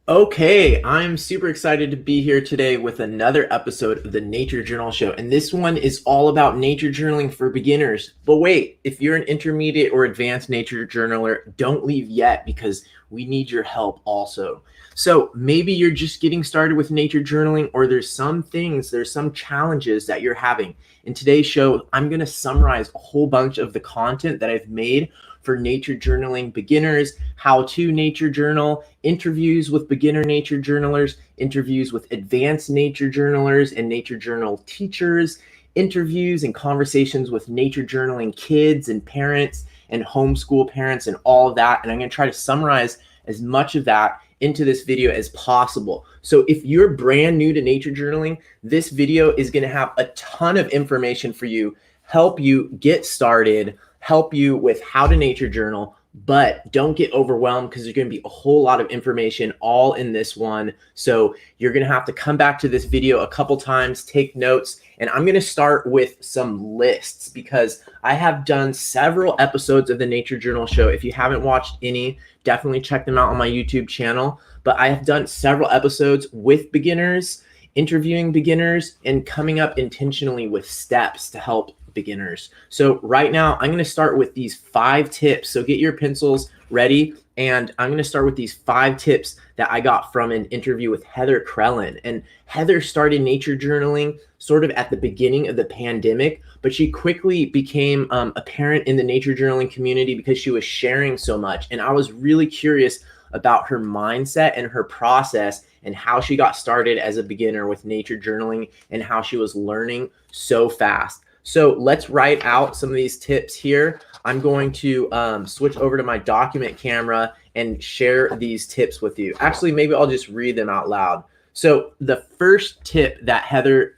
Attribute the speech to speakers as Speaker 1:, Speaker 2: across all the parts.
Speaker 1: Okay, I'm super excited to be here today with another episode of the Nature Journal Show. And this one is all about nature journaling for beginners. But wait, if you're an intermediate or advanced nature journaler, don't leave yet because we need your help also. So maybe you're just getting started with nature journaling, or there's some challenges that you're having. In today's show, I'm going to summarize a whole bunch of the content that I've made for nature journaling beginners, how to nature journal, interviews with beginner nature journalers, interviews with advanced nature journalers and nature journal teachers, interviews and conversations with nature journaling kids and parents and homeschool parents and all of that. And I'm going to try to summarize as much of that into this video as possible. So if you're brand new to nature journaling, this video is going to have a ton of information for you, help you get started, help you with how to nature journal, but don't get overwhelmed because there's going to be a whole lot of information all in this one. So you're going to have to come back to this video a couple times, take notes, and I'm going to start with some lists because I have done several episodes of the Nature Journal Show. If you haven't watched any, definitely check them out on my YouTube channel. But I have done several episodes with beginners, interviewing beginners, and coming up intentionally with steps to help beginners. So right now I'm going to start with these 5 tips. So get your pencils ready. And I'm going to start with these 5 tips that I got from an interview with Heather Krellin. And Heather started nature journaling sort of at the beginning of the pandemic, but she quickly became apparent in the nature journaling community because she was sharing so much. And I was really curious about her mindset and her process and how she got started as a beginner with nature journaling and how she was learning so fast. So let's write out some of these tips here. I'm going to switch over to my document camera and share these tips with you. Actually, maybe I'll just read them out loud. So the first tip that Heather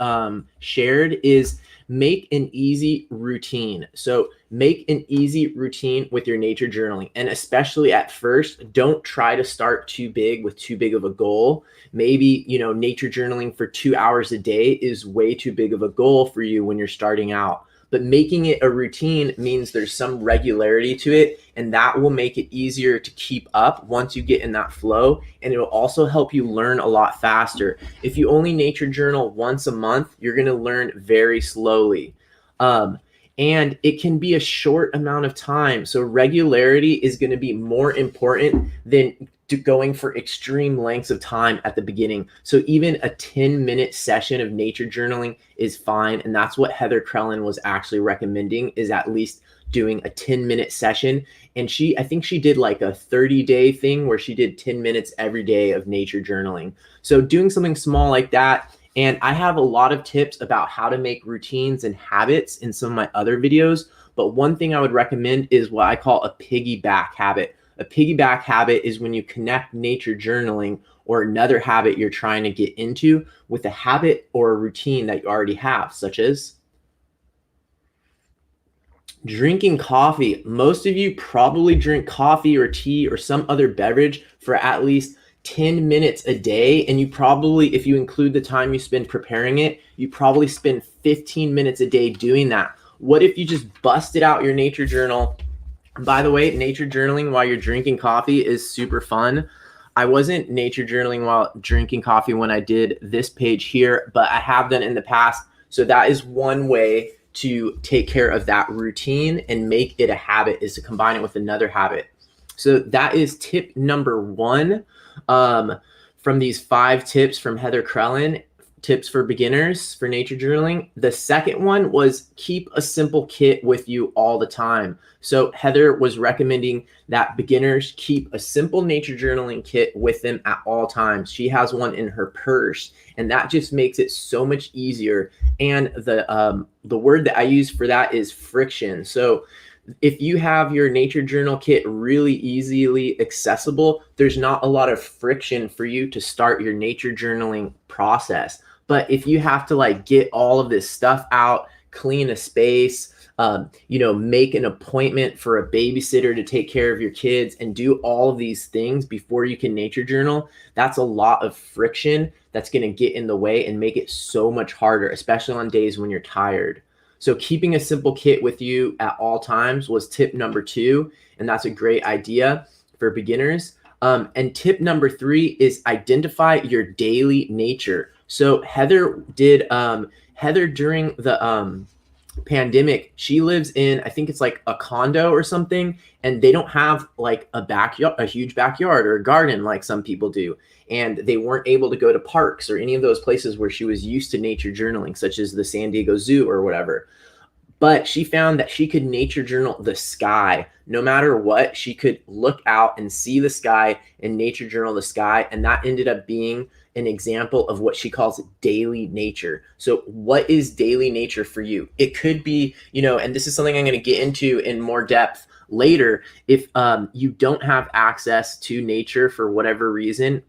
Speaker 1: shared is make an easy routine. So make an easy routine with your nature journaling. And especially at first, don't try to start too big with too big of a goal. Maybe, nature journaling for 2 hours a day is way too big of a goal for you when you're starting out. But making it a routine means there's some regularity to it, and that will make it easier to keep up once you get in that flow. And it will also help you learn a lot faster. If you only nature journal once a month, you're going to learn very slowly. And it can be a short amount of time. So regularity is going to be more important than going for extreme lengths of time at the beginning. So even a 10-minute session of nature journaling is fine. And that's what Heather Krellin was actually recommending, is at least doing a 10-minute session. And I think she did like a 30-day thing where she did 10 minutes every day of nature journaling. So doing something small like that. And I have a lot of tips about how to make routines and habits in some of my other videos. But one thing I would recommend is what I call a piggyback habit. A piggyback habit is when you connect nature journaling or another habit you're trying to get into with a habit or a routine that you already have, such as drinking coffee. Most of you probably drink coffee or tea or some other beverage for at least 10 minutes a day. And you probably, if you include the time you spend preparing it, you probably spend 15 minutes a day doing that. What if you just busted out your nature journal? By the way, nature journaling while you're drinking coffee is super fun. I wasn't nature journaling while drinking coffee when I did this page here, but I have done in the past. So that is one way to take care of that routine and make it a habit, is to combine it with another habit. So that is tip number 1 from these 5 tips from Heather Krellin, tips for beginners for nature journaling. The second one was keep a simple kit with you all the time. So Heather was recommending that beginners keep a simple nature journaling kit with them at all times. She has one in her purse, and that just makes it so much easier. And the word that I use for that is friction. So if you have your nature journal kit really easily accessible, there's not a lot of friction for you to start your nature journaling process. But if you have to get all of this stuff out, clean a space, make an appointment for a babysitter to take care of your kids and do all of these things before you can nature journal, that's a lot of friction that's going to get in the way and make it so much harder, especially on days when you're tired. So keeping a simple kit with you at all times was tip number 2. And that's a great idea for beginners. And tip number 3 is identify your daily nature. So Heather during the pandemic, she lives in, I think it's like a condo or something, and they don't have like a backyard, a huge backyard or a garden like some people do. And they weren't able to go to parks or any of those places where she was used to nature journaling, such as the San Diego Zoo or whatever. But she found that she could nature journal the sky. No matter what, she could look out and see the sky and nature journal the sky. And that ended up being an example of what she calls daily nature. So what is daily nature for you? It could be, and this is something I'm going to get into in more depth later. If you don't have access to nature for whatever reason,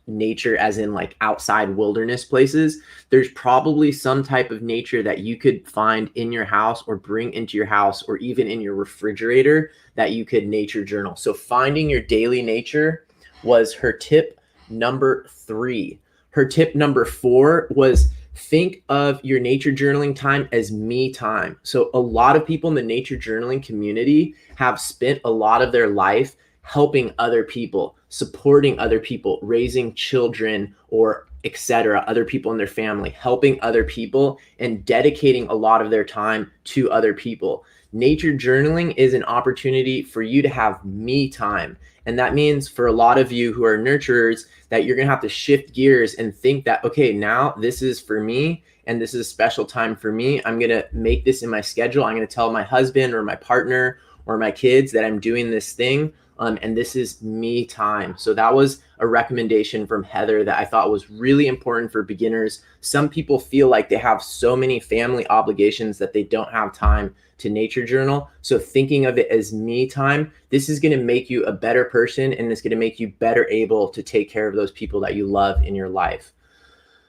Speaker 1: nature as in like outside wilderness places, there's probably some type of nature that you could find in your house or bring into your house or even in your refrigerator that you could nature journal. So finding your daily nature was her tip number 3. Her tip number 4 was think of your nature journaling time as me time. So a lot of people in the nature journaling community have spent a lot of their life helping other people, supporting other people, raising children, or etc., other people in their family, helping other people, and dedicating a lot of their time to other people. Nature journaling is an opportunity for you to have me time. And that means for a lot of you who are nurturers that you're going to have to shift gears and think that, okay, now this is for me and this is a special time for me. I'm going to make this in my schedule. I'm going to tell my husband or my partner or my kids that I'm doing this thing. And this is me time. So that was a recommendation from Heather that I thought was really important for beginners. Some people feel like they have so many family obligations that they don't have time to nature journal. So thinking of it as me time, this is going to make you a better person, and it's going to make you better able to take care of those people that you love in your life.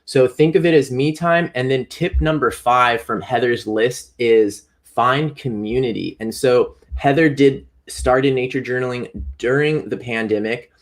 Speaker 1: So think of it as me time. And then tip number 5 from Heather's list is find community. And so Heather started nature journaling during the pandemic.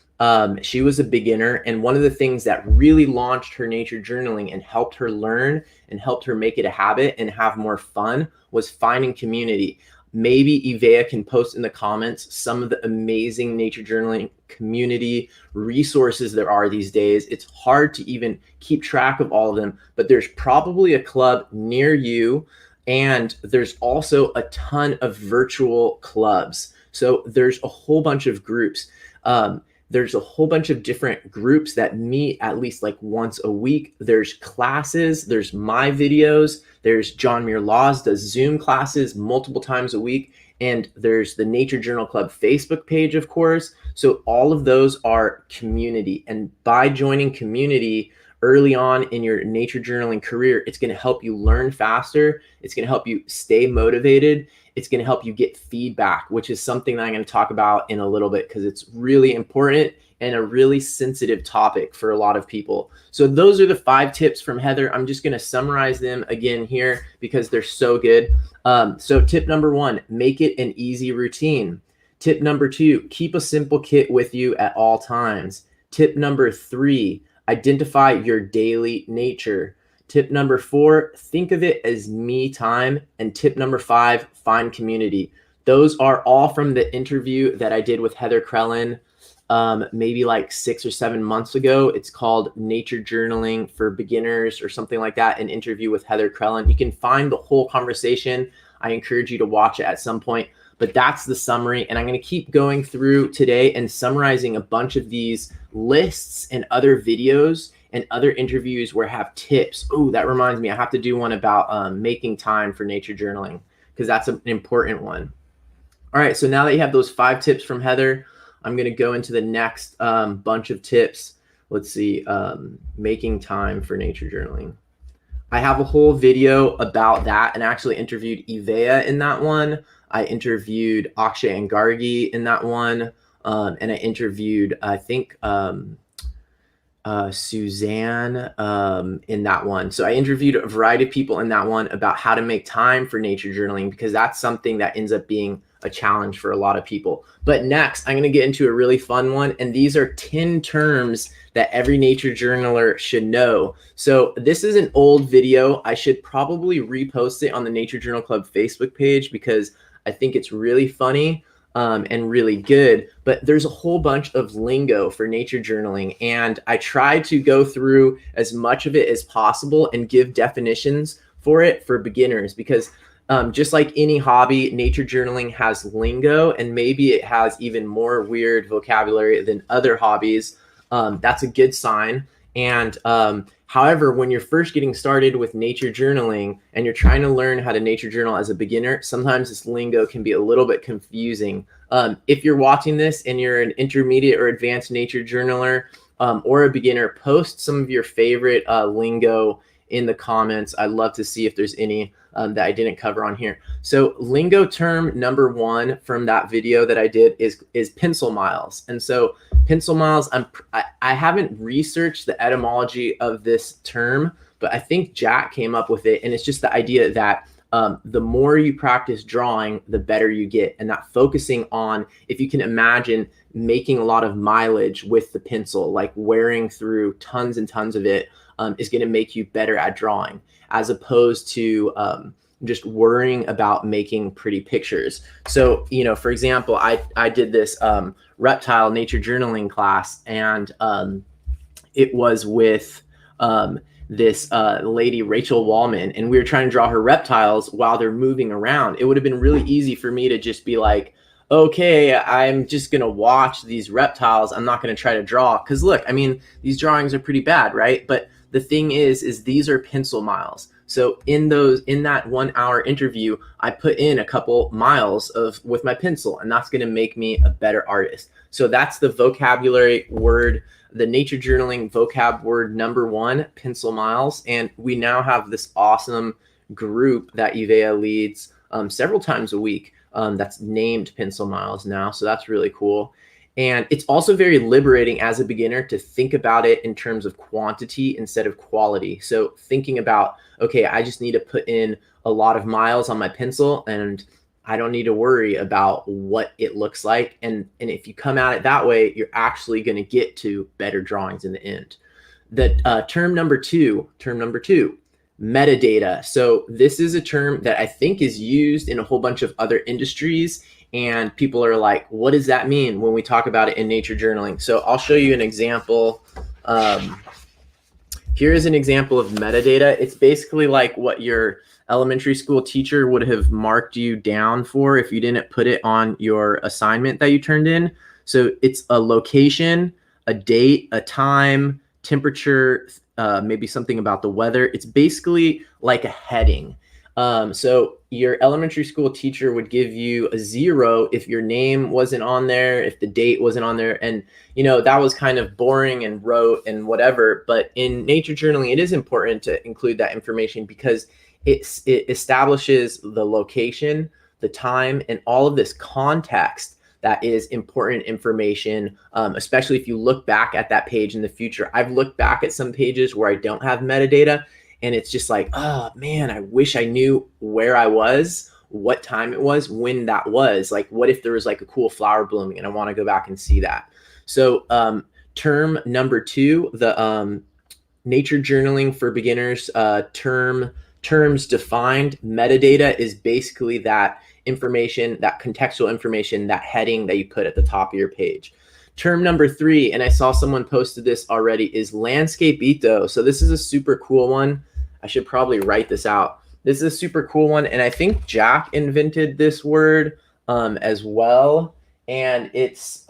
Speaker 1: She was a beginner, and one of the things that really launched her nature journaling and helped her learn and helped her make it a habit and have more fun was finding community. Maybe Ivea can post in the comments some of the amazing nature journaling community resources there are these days. It's hard to even keep track of all of them, but there's probably a club near you, and there's also a ton of virtual clubs. So there's a whole bunch of groups. There's a whole bunch of different groups that meet at least like once a week. There's classes, there's my videos, there's John Muir Laws does Zoom classes multiple times a week. And there's the Nature Journal Club Facebook page, of course. So all of those are community. And by joining community early on in your nature journaling career, it's going to help you learn faster. It's going to help you stay motivated. It's going to help you get feedback, which is something that I'm going to talk about in a little bit because it's really important and a really sensitive topic for a lot of people. So those are the 5 tips from Heather. I'm just going to summarize them again here because they're so good. So tip number 1, make it an easy routine. Tip number 2, keep a simple kit with you at all times. Tip number 3, identify your daily nature. Tip number 4, think of it as me time. And tip number 5, find community. Those are all from the interview that I did with Heather Krellin maybe like 6 or 7 months ago. It's called Nature Journaling for Beginners or something like that, an interview with Heather Krellin. You can find the whole conversation. I encourage you to watch it at some point. But that's the summary. And I'm going to keep going through today and summarizing a bunch of these lists and other videos and other interviews where I have tips. Oh, that reminds me, I have to do one about making time for nature journaling because that's an important one. All right, so now that you have those 5 tips from Heather, I'm going to go into the next bunch of tips. Let's see, making time for nature journaling. I have a whole video about that and actually interviewed Ivea in that one. I interviewed Akshay and Gargi in that one. And I interviewed, I think, Suzanne in that one. So I interviewed a variety of people in that one about how to make time for nature journaling because that's something that ends up being a challenge for a lot of people. But next, I'm going to get into a really fun one. And these are 10 terms that every nature journaler should know. So this is an old video. I should probably repost it on the Nature Journal Club Facebook page because I think it's really funny. and really good. But there's a whole bunch of lingo for nature journaling, and I try to go through as much of it as possible and give definitions for it for beginners, because just like any hobby, nature journaling has lingo, and maybe it has even more weird vocabulary than other hobbies. That's a good sign. And however, when you're first getting started with nature journaling and you're trying to learn how to nature journal as a beginner, sometimes this lingo can be a little bit confusing. If you're watching this and you're an intermediate or advanced nature journaler, or a beginner, post some of your favorite lingo in the comments. I'd love to see if there's any that I didn't cover on here. So lingo term number 1 from that video that I did is pencil miles. And so pencil miles, I haven't researched the etymology of this term, but I think Jack came up with it. And it's just the idea that the more you practice drawing, the better you get. And that focusing on, if you can imagine making a lot of mileage with the pencil, like wearing through tons and tons of it, is going to make you better at drawing, as opposed to just worrying about making pretty pictures. So, for example, I did this reptile nature journaling class, and it was with this lady, Rachel Wallman, and we were trying to draw her reptiles while they're moving around. It would have been really easy for me to just be like, okay, I'm just going to watch these reptiles. I'm not going to try to draw. Because look, I mean, these drawings are pretty bad, right? But the thing is these are pencil miles. So in that 1 hour interview, I put in a couple miles with my pencil, and that's going to make me a better artist. So that's the vocabulary word, the nature journaling vocab word number 1, pencil miles. And we now have this awesome group that Ivea leads several times a week that's named pencil miles now. So that's really cool. And it's also very liberating as a beginner to think about it in terms of quantity instead of quality. So thinking about, okay, I just need to put in a lot of miles on my pencil, and I don't need to worry about what it looks like. And if you come at it that way, you're actually going to get to better drawings in the end. The term number two, metadata. So this is a term that I think is used in a whole bunch of other industries, and people are like, what does that mean when we talk about it in nature journaling? So I'll show you an example. Here is an example of metadata. It's basically like what your elementary school teacher would have marked you down for if you didn't put it on your assignment that you turned in. So it's a location, a date, a time, temperature, maybe something about the weather. It's basically like a heading. So your elementary school teacher would give you a 0 if your name wasn't on there, if the date wasn't on there. And, that was kind of boring and rote and whatever. But in nature journaling, it is important to include that information, because it establishes the location, the time, and all of this context that is important information, especially if you look back at that page in the future. I've looked back at some pages where I don't have metadata, and it's just like, oh man, I wish I knew where I was, what time it was, when that was. Like, what if there was like a cool flower blooming and I want to go back and see that? So term number 2, the nature journaling for beginners, terms defined. Metadata is basically that information, that contextual information, that heading that you put at the top of your page. Term number 3, and I saw someone posted this already, is landscape ito. So this is a super cool one. I should probably write this out. This is a super cool one, and I think Jack invented this word as well. And it's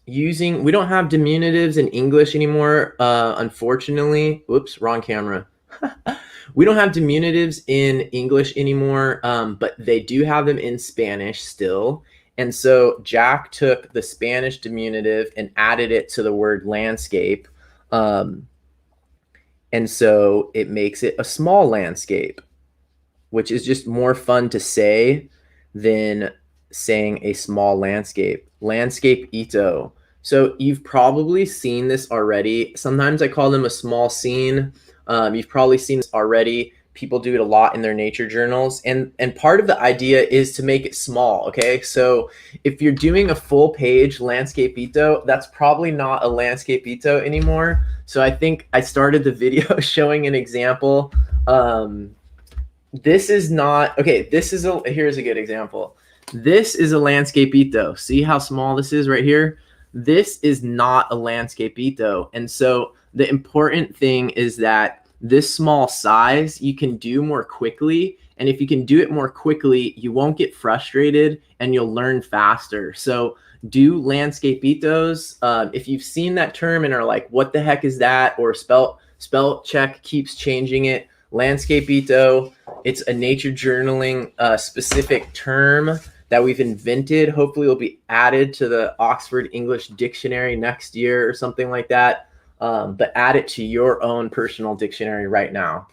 Speaker 1: we don't have diminutives in English anymore, unfortunately. Whoops, wrong camera. We don't have diminutives in English anymore, but they do have them in Spanish still. And so Jack took the Spanish diminutive and added it to the word landscape. And so it makes it a small landscape, which is just more fun to say than saying a small landscape. Landscape ito. So you've probably seen this already. Sometimes I call them a small scene. You've probably seen this already. People do it a lot in their nature journals. And part of the idea is to make it small, okay? So if you're doing a full page landscape ito, that's probably not a landscape ito anymore. So I think I started the video showing an example. This is not, okay, here's a good example. This is a landscapeito. See how small this is right here? This is not a landscapeito. And so the important thing is that this small size you can do more quickly. And if you can do it more quickly, you won't get frustrated and you'll learn faster. So do landscapeitos. If you've seen that term and are like, what the heck is that? Or spell check keeps changing it. Landscapeito, it's a nature journaling specific term that we've invented. Hopefully will be added to the Oxford English Dictionary next year or something like that. But add it to your own personal dictionary right now.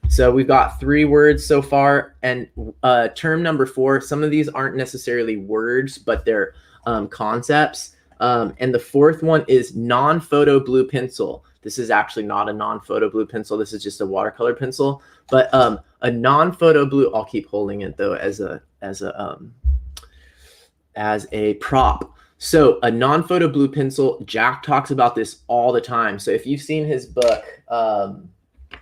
Speaker 1: So we've got 3 words so far, and term number 4, some of these aren't necessarily words, but they're concepts. And the 4th one is non-photo blue pencil. This is actually not a non-photo blue pencil. This is just a watercolor pencil, but a non-photo blue, I'll keep holding it though as a prop. So a non-photo blue pencil, Jack talks about this all the time. So if you've seen his book, I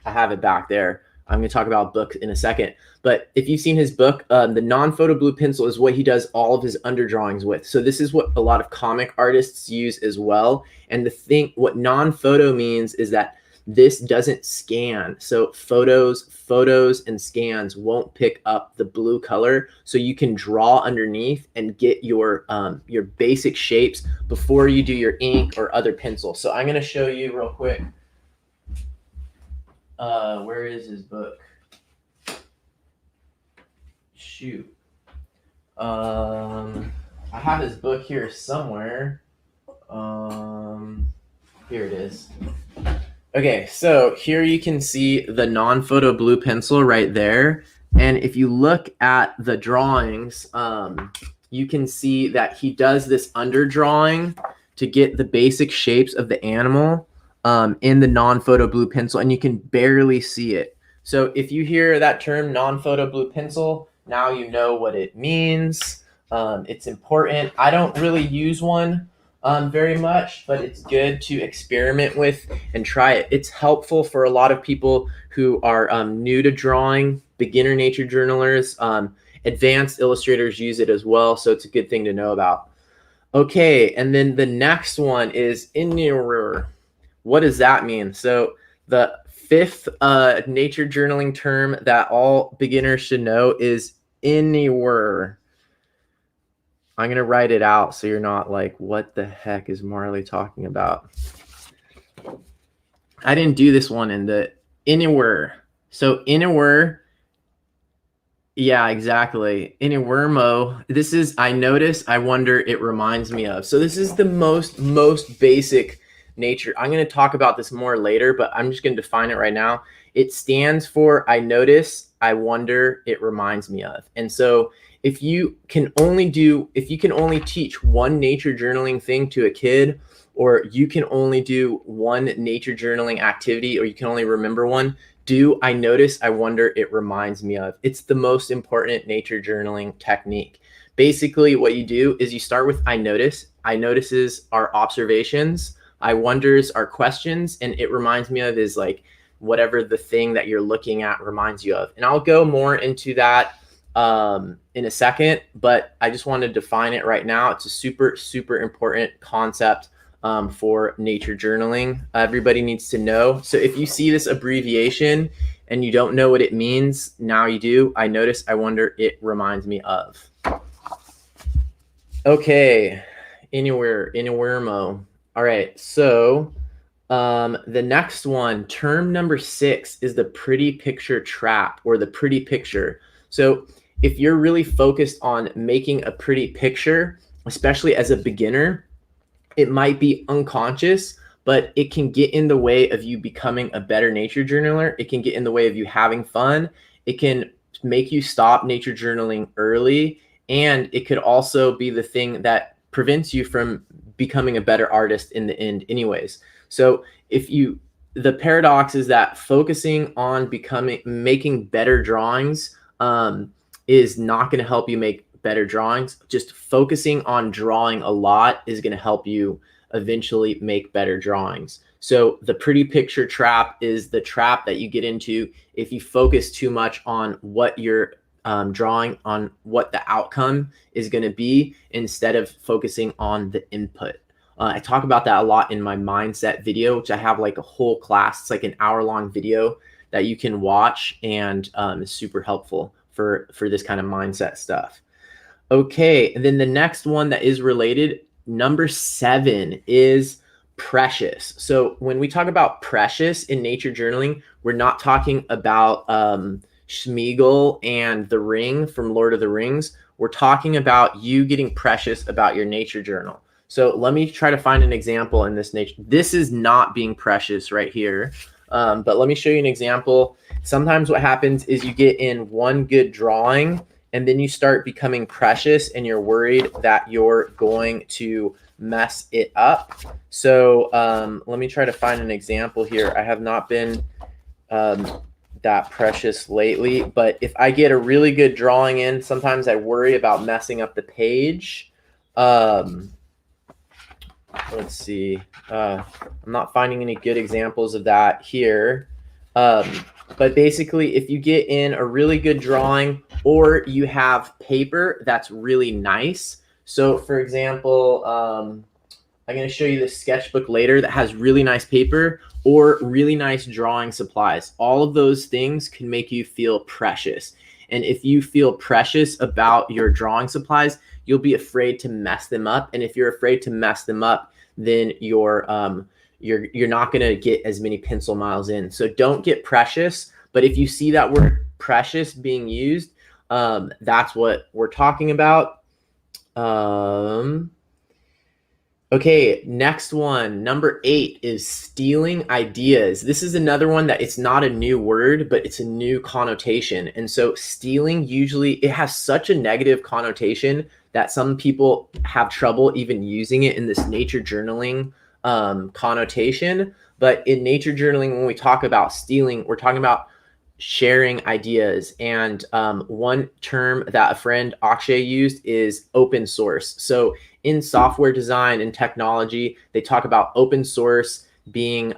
Speaker 1: have it back there. I'm going to talk about books in a second. But if you've seen his book, the non-photo blue pencil is what he does all of his underdrawings with. So this is what a lot of comic artists use as well. And what non-photo means is that this doesn't scan. So photos and scans won't pick up the blue color. So you can draw underneath and get your basic shapes before you do your ink or other pencil. So I'm going to show you real quick. Where is his book? Shoot. I have his book here somewhere. Here it is. Okay, so here you can see the non-photo blue pencil right there. And if you look at the drawings, you can see that he does this underdrawing to get the basic shapes of the animal in the non-photo blue pencil, and you can barely see it. So if you hear that term non-photo blue pencil, now you know what it means. It's important. I don't really use one very much, but it's good to experiment with and try it. It's helpful for a lot of people who are new to drawing, beginner nature journalers. Advanced illustrators use it as well, so it's a good thing to know about. Okay, and then the next one is youre. What does that mean? So the 5th nature journaling term that all beginners should know is youre. I'm going to write it out so you're not like, what the heck is Marley talking about? I didn't do this one in the youre. So youre, yeah, exactly. Youremo, this is, I notice, I wonder, it reminds me of. So this is the most basic nature. I'm going to talk about this more later, but I'm just going to define it right now. It stands for I notice, I wonder, it reminds me of. And so if you can only teach one nature journaling thing to a kid, or you can only do one nature journaling activity, or you can only remember one, do I notice, I wonder, it reminds me of. It's the most important nature journaling technique. Basically, what you do is you start with I notice. I notices are observations. I wonders are questions. And it reminds me of is like whatever the thing that you're looking at reminds you of. And I'll go more into that in a second, but I just want to define it right now. It's a super important concept for nature journaling. Everybody needs to know. So if you see this abbreviation and you don't know what it means, now you do. I notice, I wonder, it reminds me of. Okay, youremo. All right, so the next one, term number 6, is the pretty picture trap, or the pretty picture. So if you're really focused on making a pretty picture, especially as a beginner, it might be unconscious, but it can get in the way of you becoming a better nature journaler. It can get in the way of you having fun. It can make you stop nature journaling early. And it could also be the thing that prevents you from becoming a better artist in the end anyways. So the paradox is that focusing on making better drawings is not going to help you make better drawings. Just focusing on drawing a lot is going to help you eventually make better drawings. So the pretty picture trap is the trap that you get into if you focus too much on what you're drawing on what the outcome is going to be instead of focusing on the input. I talk about that a lot in my mindset video, which I have like a whole class. It's like an hour-long video that you can watch, and is super helpful for this kind of mindset stuff. Okay, and then the next one that is related, number 7, is precious. So when we talk about precious in nature journaling, we're not talking about Schmeagol and the ring from Lord of the Rings. We're talking about you getting precious about your nature journal. So let me try to find an example in this nature. This is not being precious right here, but let me show you an example. Sometimes what happens is you get in one good drawing, and then you start becoming precious, and you're worried that you're going to mess it up. So let me try to find an example here. I have not been that precious lately, but if I get a really good drawing in, sometimes I worry about messing up the page. Let's see. I'm not finding any good examples of that here. But basically, if you get in a really good drawing, or you have paper that's really nice. So for example, I'm going to show you this sketchbook later that has really nice paper or really nice drawing supplies. All of those things can make you feel precious. And if you feel precious about your drawing supplies, you'll be afraid to mess them up. And if you're afraid to mess them up, then you're not going to get as many pencil miles in. So don't get precious. But if you see that word precious being used, that's what we're talking about. Okay, next one, number 8 is stealing ideas. This is another one that it's not a new word, but it's a new connotation. And so stealing, usually it has such a negative connotation that some people have trouble even using it in this nature journaling connotation. But in nature journaling, when we talk about stealing, we're talking about sharing ideas. And one term that a friend Akshay used is open source. So in software design and technology, they talk about open source being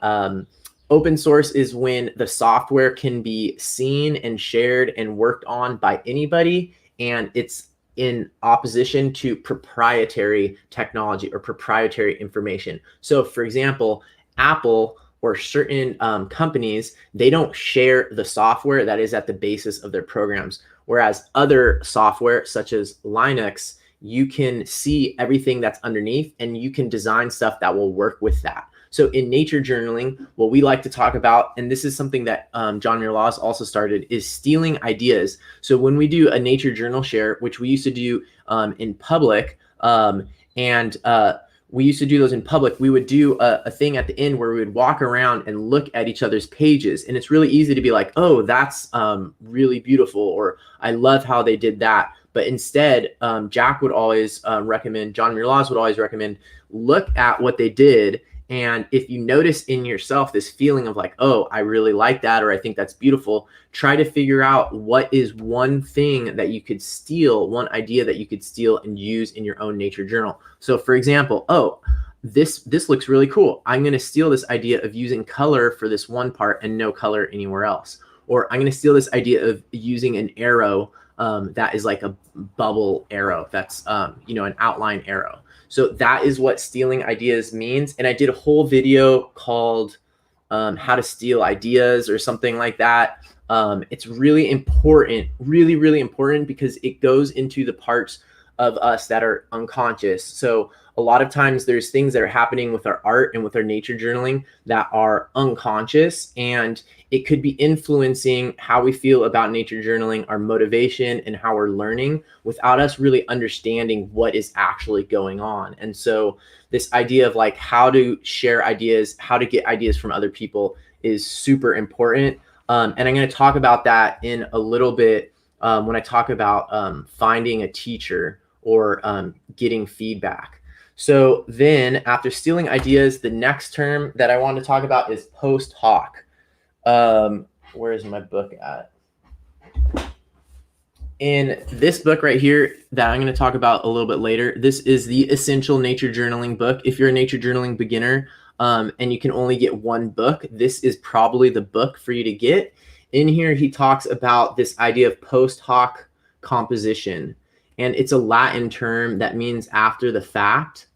Speaker 1: open source is when the software can be seen and shared and worked on by anybody, and it's in opposition to proprietary technology or proprietary information. So for example, Apple or certain companies, they don't share the software that is at the basis of their programs. Whereas other software such as Linux, you can see everything that's underneath and you can design stuff that will work with that. So in nature journaling, what we like to talk about, and this is something that John Muir Laws also started, is stealing ideas. So when we do a nature journal share, which we used to do in public, we used to do those in public, we would do a thing at the end where we would walk around and look at each other's pages. And it's really easy to be like, oh, that's really beautiful, or I love how they did that. But instead, Jack would always recommend, John Muir Laws would always recommend, look at what they did. And if you notice in yourself this feeling of like, oh, I really like that, or I think that's beautiful, try to figure out what is one thing that you could steal, one idea that you could steal and use in your own nature journal. So for example, oh, this looks really cool. I'm going to steal this idea of using color for this one part and no color anywhere else. Or I'm going to steal this idea of using an arrow that is like a bubble arrow. That's, an outline arrow. So that is what stealing ideas means. And I did a whole video called how to steal ideas or something like that. It's really important, really, really important, because it goes into the parts of us that are unconscious. So a lot of times there's things that are happening with our art and with our nature journaling that are unconscious, and it could be influencing how we feel about nature journaling, our motivation, and how we're learning without us really understanding what is actually going on. And so this idea of like how to share ideas, how to get ideas from other people is super important. And I'm going to talk about that in a little bit when I talk about finding a teacher or getting feedback. So then after stealing ideas, the next term that I want to talk about is post hoc. Where is my book at? In this book right here that I'm going to talk about a little bit later, this is the Essential Nature Journaling book. If you're a nature journaling beginner and you can only get one book, this is probably the book for you to get. In here, he talks about this idea of post hoc composition, and it's a Latin term that means after the fact,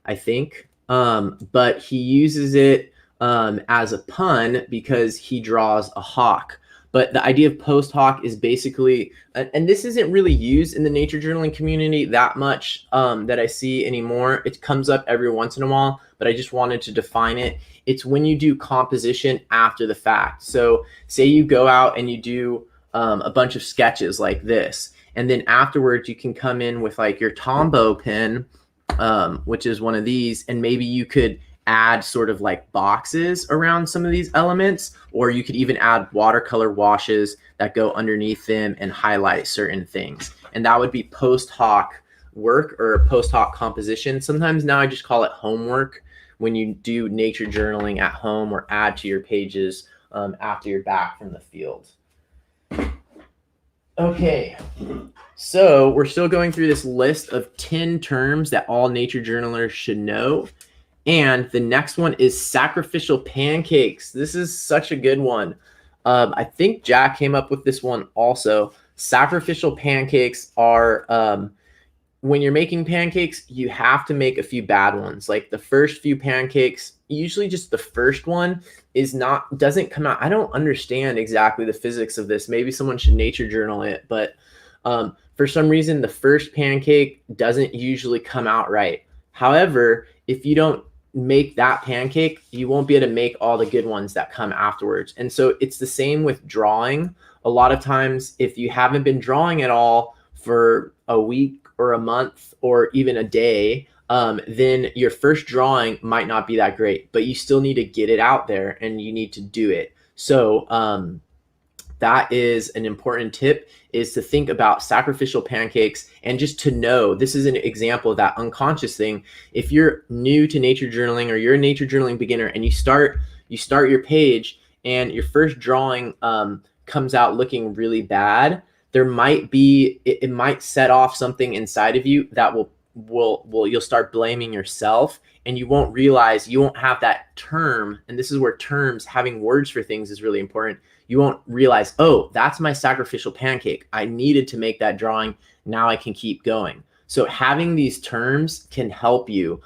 Speaker 1: I think. But he uses it as a pun because he draws a hawk. But the idea of post hoc is basically, and this isn't really used in the nature journaling community that much that I see anymore. It comes up every once in a while, but I just wanted to define it. It's when you do composition after the fact. So say you go out and you do a bunch of sketches like this, and then afterwards you can come in with like your Tombow pen, which is one of these, and maybe you could add sort of like boxes around some of these elements, or you could even add watercolor washes that go underneath them and highlight certain things. And that would be post hoc work or post hoc composition. Sometimes now I just call it homework when you do nature journaling at home or add to your pages after you're back from the field. Okay, so we're still going through this list of 10 terms that all nature journalers should know. And the next one is sacrificial pancakes. This is such a good one. I think Jack came up with this one also. Sacrificial pancakes are, when you're making pancakes, you have to make a few bad ones. Like the first few pancakes, usually just the first one doesn't come out. I don't understand exactly the physics of this. Maybe someone should nature journal it, but for some reason, the first pancake doesn't usually come out right. However, if you don't make that pancake, you won't be able to make all the good ones that come afterwards. And so it's the same with drawing. A lot of times, if you haven't been drawing at all for a week or a month or even a day, then your first drawing might not be that great, but you still need to get it out there and you need to do it. So that is an important tip, is to think about sacrificial pancakes and just to know, this is an example of that unconscious thing. If you're new to nature journaling or you're a nature journaling beginner and you start your page and your first drawing comes out looking really bad, there might be, it might set off something inside of you that you'll start blaming yourself, and you won't realize, you won't have that term. And this is where terms, having words for things, is really important. You won't realize, oh, that's my sacrificial pancake. I needed to make that drawing. Now I can keep going. So having these terms can help you.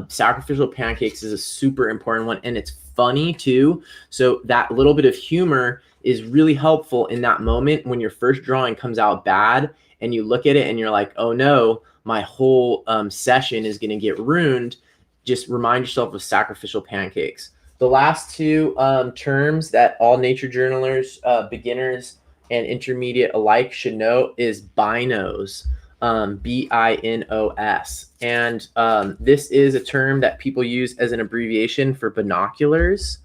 Speaker 1: Sacrificial pancakes is a super important one, and it's funny too. So that little bit of humor is really helpful in that moment when your first drawing comes out bad and you look at it and you're like, oh no, my whole session is going to get ruined. Just remind yourself of sacrificial pancakes. The last two terms that all nature journalers, beginners and intermediate alike, should know is binos, B-I-N-O-S. And this is a term that people use as an abbreviation for binoculars.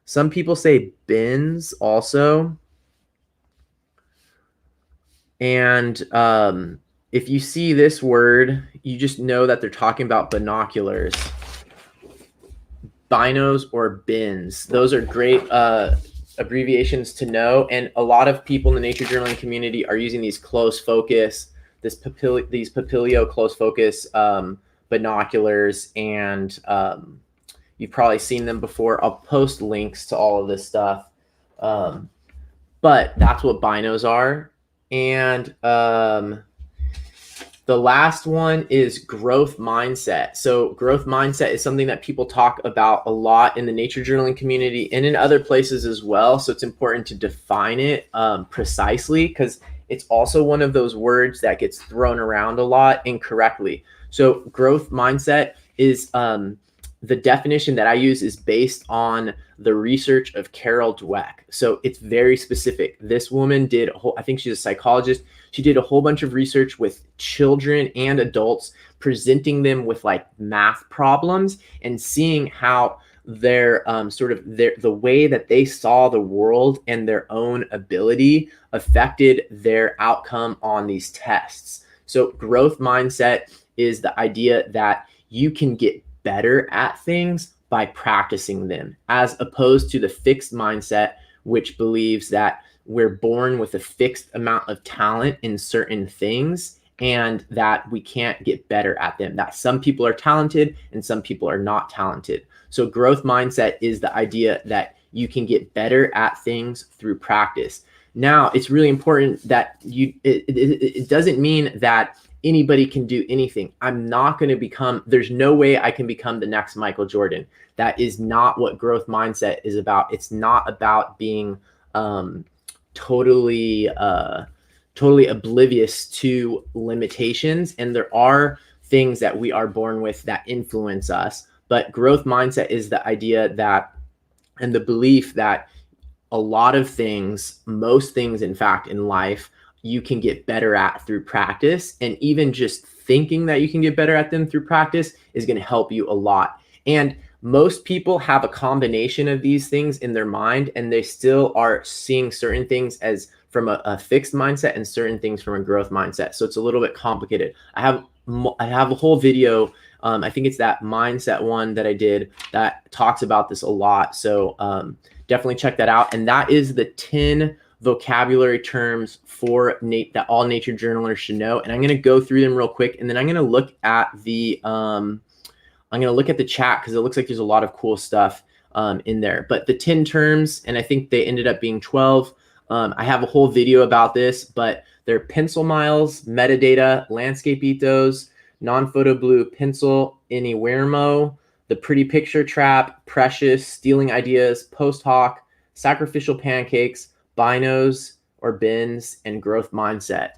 Speaker 1: Some people say bins also. And if you see this word, you just know that they're talking about binoculars. Binos or bins. Those are great abbreviations to know. And a lot of people in the nature journaling community are using these close focus, these Papilio close focus binoculars. And you've probably seen them before. I'll post links to all of this stuff. But that's what binos are. And the last one is growth mindset. So growth mindset is something that people talk about a lot in the nature journaling community and in other places as well. So it's important to define it precisely, because it's also one of those words that gets thrown around a lot incorrectly. So growth mindset is the definition that I use is based on the research of Carol Dweck. So it's very specific. This woman did I think she's a psychologist. She did a whole bunch of research with children and adults, presenting them with like math problems and seeing how their the way that they saw the world and their own ability affected their outcome on these tests. So growth mindset is the idea that you can get better at things by practicing them, as opposed to the fixed mindset, which believes that we're born with a fixed amount of talent in certain things and that we can't get better at them, that some people are talented and some people are not talented. So growth mindset is the idea that you can get better at things through practice. Now, it's really important that it doesn't mean that anybody can do anything. I'm not going to become, there's no way I can become the next Michael Jordan. That is not what growth mindset is about. It's not about being um, totally, totally oblivious to limitations. And there are things that we are born with that influence us. But growth mindset is the idea that, and the belief that a lot of things, most things, in fact, in life, you can get better at through practice. And even just thinking that you can get better at them through practice is going to help you a lot. And most people have a combination of these things in their mind, and they still are seeing certain things as from a fixed mindset and certain things from a growth mindset. So it's a little bit complicated. I have a whole video. I think it's that mindset one that I did that talks about this a lot. So definitely check that out. And that is the 10 vocabulary terms for that all nature journalers should know. And I'm going to go through them real quick, and then I'm going to look at the chat because it looks like there's a lot of cool stuff in there. But the 10 terms, and I think they ended up being 12. I have a whole video about this, but they're pencil miles, metadata, landscape ethos, non-photo blue pencil, anywheremo, the pretty picture trap, precious, stealing ideas, post hoc, sacrificial pancakes, binos or bins, and growth mindset.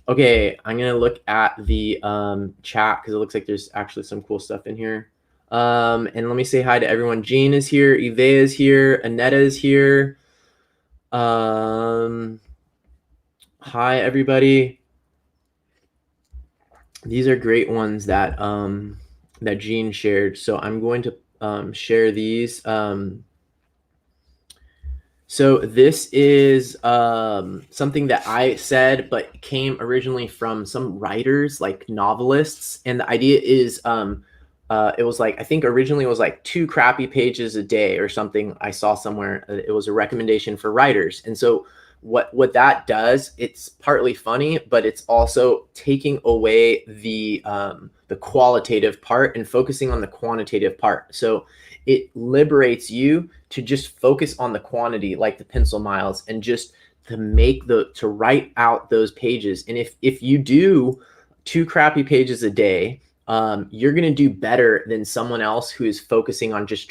Speaker 1: Okay, I'm going to look at the chat because it looks like there's actually some cool stuff in here. And let me say hi to everyone. Jean is here. Eve is here. Annetta is here. Hi, everybody. These are great ones that that Jean shared. So I'm going to share these. So this is something that I said, but came originally from some writers, like novelists. And the idea is it was like, I think originally it was like 2 crappy pages a day or something. I saw somewhere it was a recommendation for writers. And so what that does, it's partly funny, but it's also taking away the qualitative part and focusing on the quantitative part. So it liberates you to just focus on the quantity, like the pencil miles, and just to write out those pages. And if you do 2 crappy pages a day, you're going to do better than someone else who is focusing on just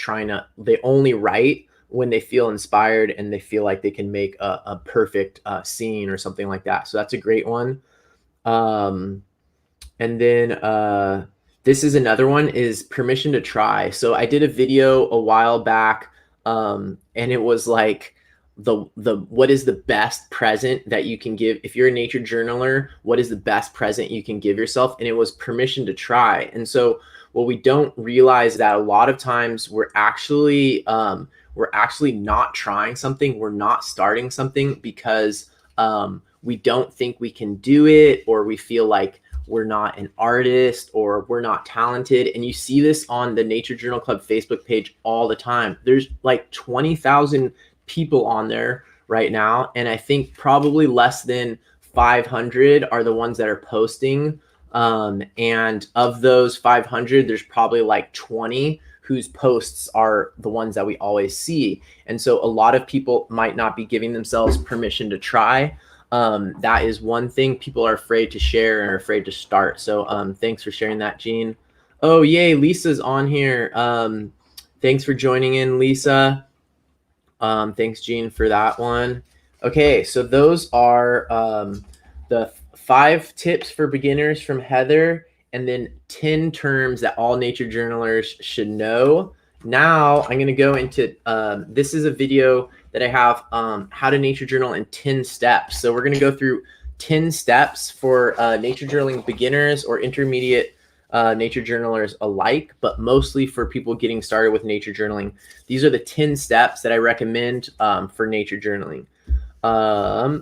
Speaker 1: they only write when they feel inspired and they feel like they can make a perfect scene or something like that. So that's a great one. And then this is another one, is permission to try. So I did a video a while back, and it was like what is the best present that you can give if you're a nature journaler? What is the best present you can give yourself? And it was permission to try. And so what we don't realize that a lot of times we're actually not trying something. We're not starting something because we don't think we can do it, or we feel like we're not an artist, or we're not talented. And you see this on the Nature Journal Club Facebook page all the time. There's like 20,000 people on there right now, and I think probably less than 500 are the ones that are posting. And of those 500, there's probably like 20 whose posts are the ones that we always see. And so a lot of people might not be giving themselves permission to try. That is one thing. People are afraid to share and are afraid to start. So thanks for sharing that, Jean. Oh, yay, Lisa's on here. Thanks for joining in, Lisa. Thanks, Jean, for that one. Okay, so those are the 5 tips for beginners from Heather, and then 10 terms that all nature journalers should know. Now I'm going to go into, this is a video that I have, how to nature journal in 10 steps. So we're going to go through 10 steps for nature journaling beginners or intermediate nature journalers alike, but mostly for people getting started with nature journaling. These are the 10 steps that I recommend for nature journaling.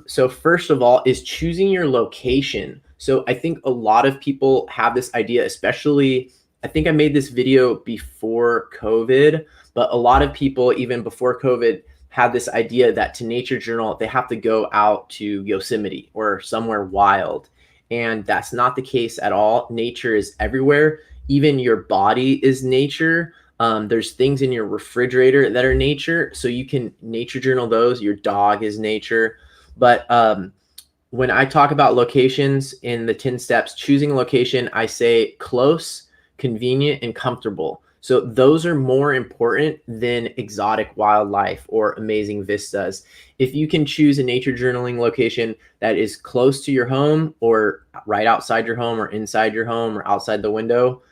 Speaker 1: So first of all is choosing your location. So I think a lot of people have this idea, especially, I think I made this video before COVID, but a lot of people even before COVID had this idea that to nature journal, they have to go out to Yosemite or somewhere wild. And that's not the case at all. Nature is everywhere. Even your body is nature. There's things in your refrigerator that are nature. So you can nature journal those. Your dog is nature. But when I talk about locations in the 10 steps, choosing a location, I say close, convenient, and comfortable. So those are more important than exotic wildlife or amazing vistas. If you can choose a nature journaling location that is close to your home or right outside your home or inside your home or outside the window,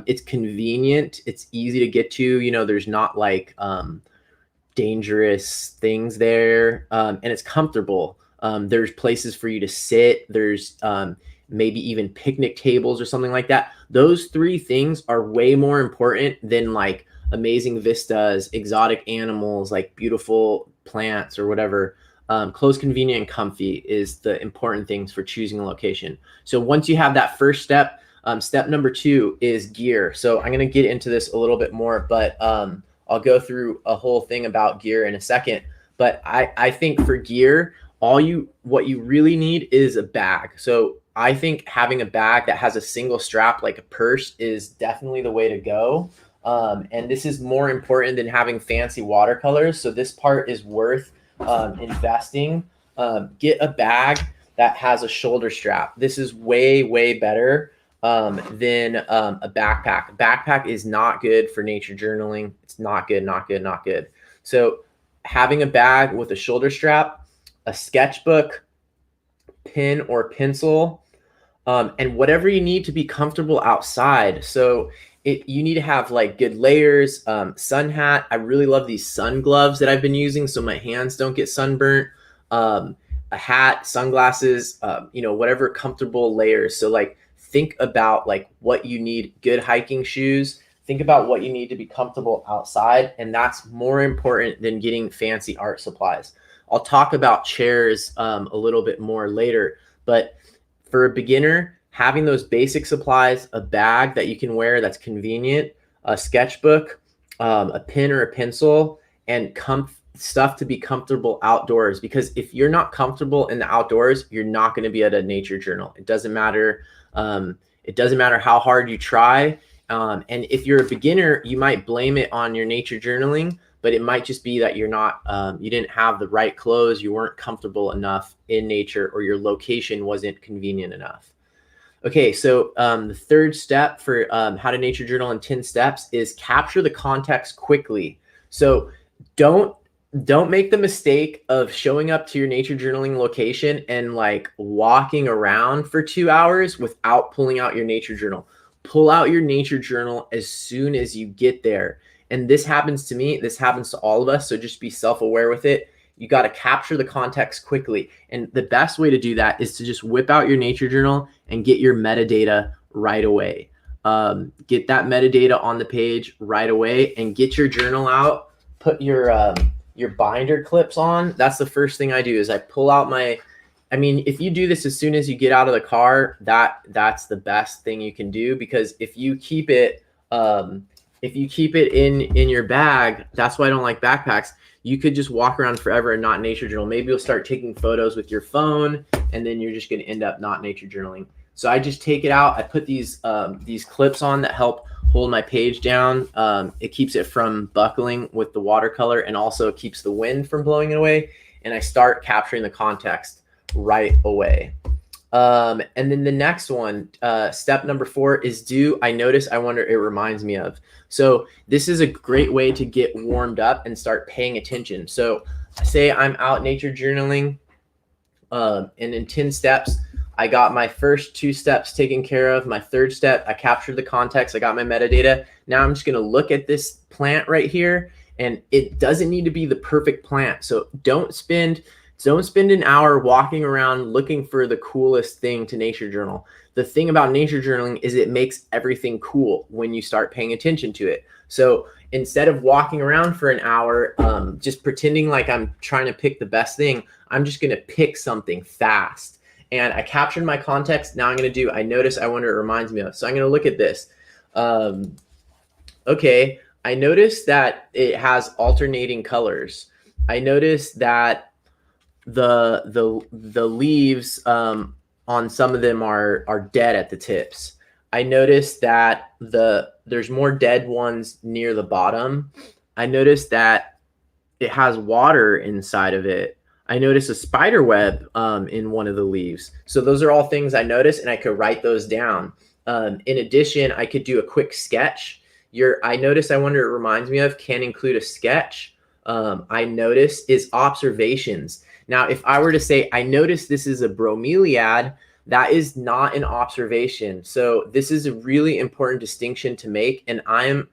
Speaker 1: it's convenient. It's easy to get to. You know, there's not like dangerous things there, and it's comfortable. There's places for you to sit. There's maybe even picnic tables or something like that. Those three things are way more important than like amazing vistas, exotic animals, like beautiful plants or whatever. Close, convenient, and comfy is the important things for choosing a location. So once you have that first step, step number 2 is gear. So I'm going to get into this a little bit more, but I'll go through a whole thing about gear in a second. But I think for gear, what you really need is a bag. So I think having a bag that has a single strap like a purse is definitely the way to go. And this is more important than having fancy watercolors. So this part is worth investing. Get a bag that has a shoulder strap. This is way, way better than a backpack. A backpack is not good for nature journaling. It's not good, not good, not good. So having a bag with a shoulder strap, a sketchbook, pen or pencil, and whatever you need to be comfortable outside. So you need to have like good layers, sun hat. I really love these sun gloves that I've been using so my hands don't get sunburnt. A hat, sunglasses, whatever comfortable layers. So like think about like what you need, good hiking shoes. Think about what you need to be comfortable outside. And that's more important than getting fancy art supplies. I'll talk about chairs a little bit more later, but for a beginner, having those basic supplies, a bag that you can wear that's convenient, a sketchbook, a pen or a pencil, and stuff to be comfortable outdoors. Because if you're not comfortable in the outdoors, you're not going to be able to nature journal. It doesn't matter. It doesn't matter how hard you try. And if you're a beginner, you might blame it on your nature journaling, but it might just be that you're not, you didn't have the right clothes, you weren't comfortable enough in nature, or your location wasn't convenient enough. Okay, so the third step for how to nature journal in 10 steps is capture the context quickly. So don't make the mistake of showing up to your nature journaling location and like walking around for 2 hours without pulling out your nature journal. Pull out your nature journal as soon as you get there. And this happens to me. This happens to all of us. So just be self-aware with it. You got to capture the context quickly. And the best way to do that is to just whip out your nature journal and get your metadata right away. Get that metadata on the page right away and get your journal out. Put your binder clips on. That's the first thing I do is I pull out if you do this as soon as you get out of the car, that's the best thing you can do, because if you keep it in your bag, that's why I don't like backpacks. You could just walk around forever and not nature journal. Maybe you'll start taking photos with your phone, and then you're just going to end up not nature journaling. So I just take it out. I put these clips on that help hold my page down. It keeps it from buckling with the watercolor, and also keeps the wind from blowing it away. And I start capturing the context right away. And then the next one, step number 4 is do, I notice, I wonder, it reminds me of. So this is a great way to get warmed up and start paying attention. So say I'm out nature journaling, and in 10 steps, I got my first 2 steps taken care of. My third step, I captured the context. I got my metadata. Now I'm just going to look at this plant right here, and it doesn't need to be the perfect plant. So don't spend an hour walking around looking for the coolest thing to nature journal. The thing about nature journaling is it makes everything cool when you start paying attention to it. So instead of walking around for an hour, just pretending like I'm trying to pick the best thing, I'm just going to pick something fast. And I captured my context. Now I'm going to do, I notice, I wonder, it reminds me of. So I'm going to look at this. Okay, I noticed that it has alternating colors. I noticed that the leaves on some of them are dead at the tips. I noticed that there's more dead ones near the bottom. I noticed that it has water inside of it. I notice a spider web in one of the leaves. So those are all things I notice, and I could write those down. In addition, I could do a quick sketch. I notice, I wonder, it reminds me of, can include a sketch. I notice is observations. Now, if I were to say, I notice this is a bromeliad, that is not an observation. So this is a really important distinction to make, and I'm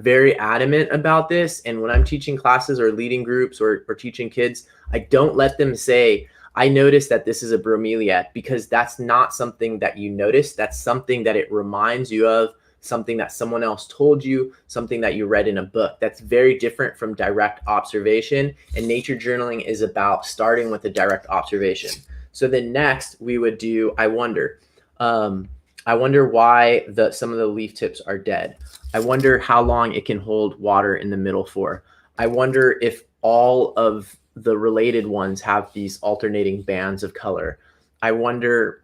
Speaker 1: very adamant about this. And when I'm teaching classes or leading groups or teaching kids, I don't let them say, I noticed that this is a bromeliad, because that's not something that you notice. That's something that it reminds you of, something that someone else told you, something that you read in a book. That's very different from direct observation. And nature journaling is about starting with a direct observation. So then next we would do, I wonder. I wonder why some of the leaf tips are dead. I wonder how long it can hold water in the middle for. I wonder if all of the related ones have these alternating bands of color. I wonder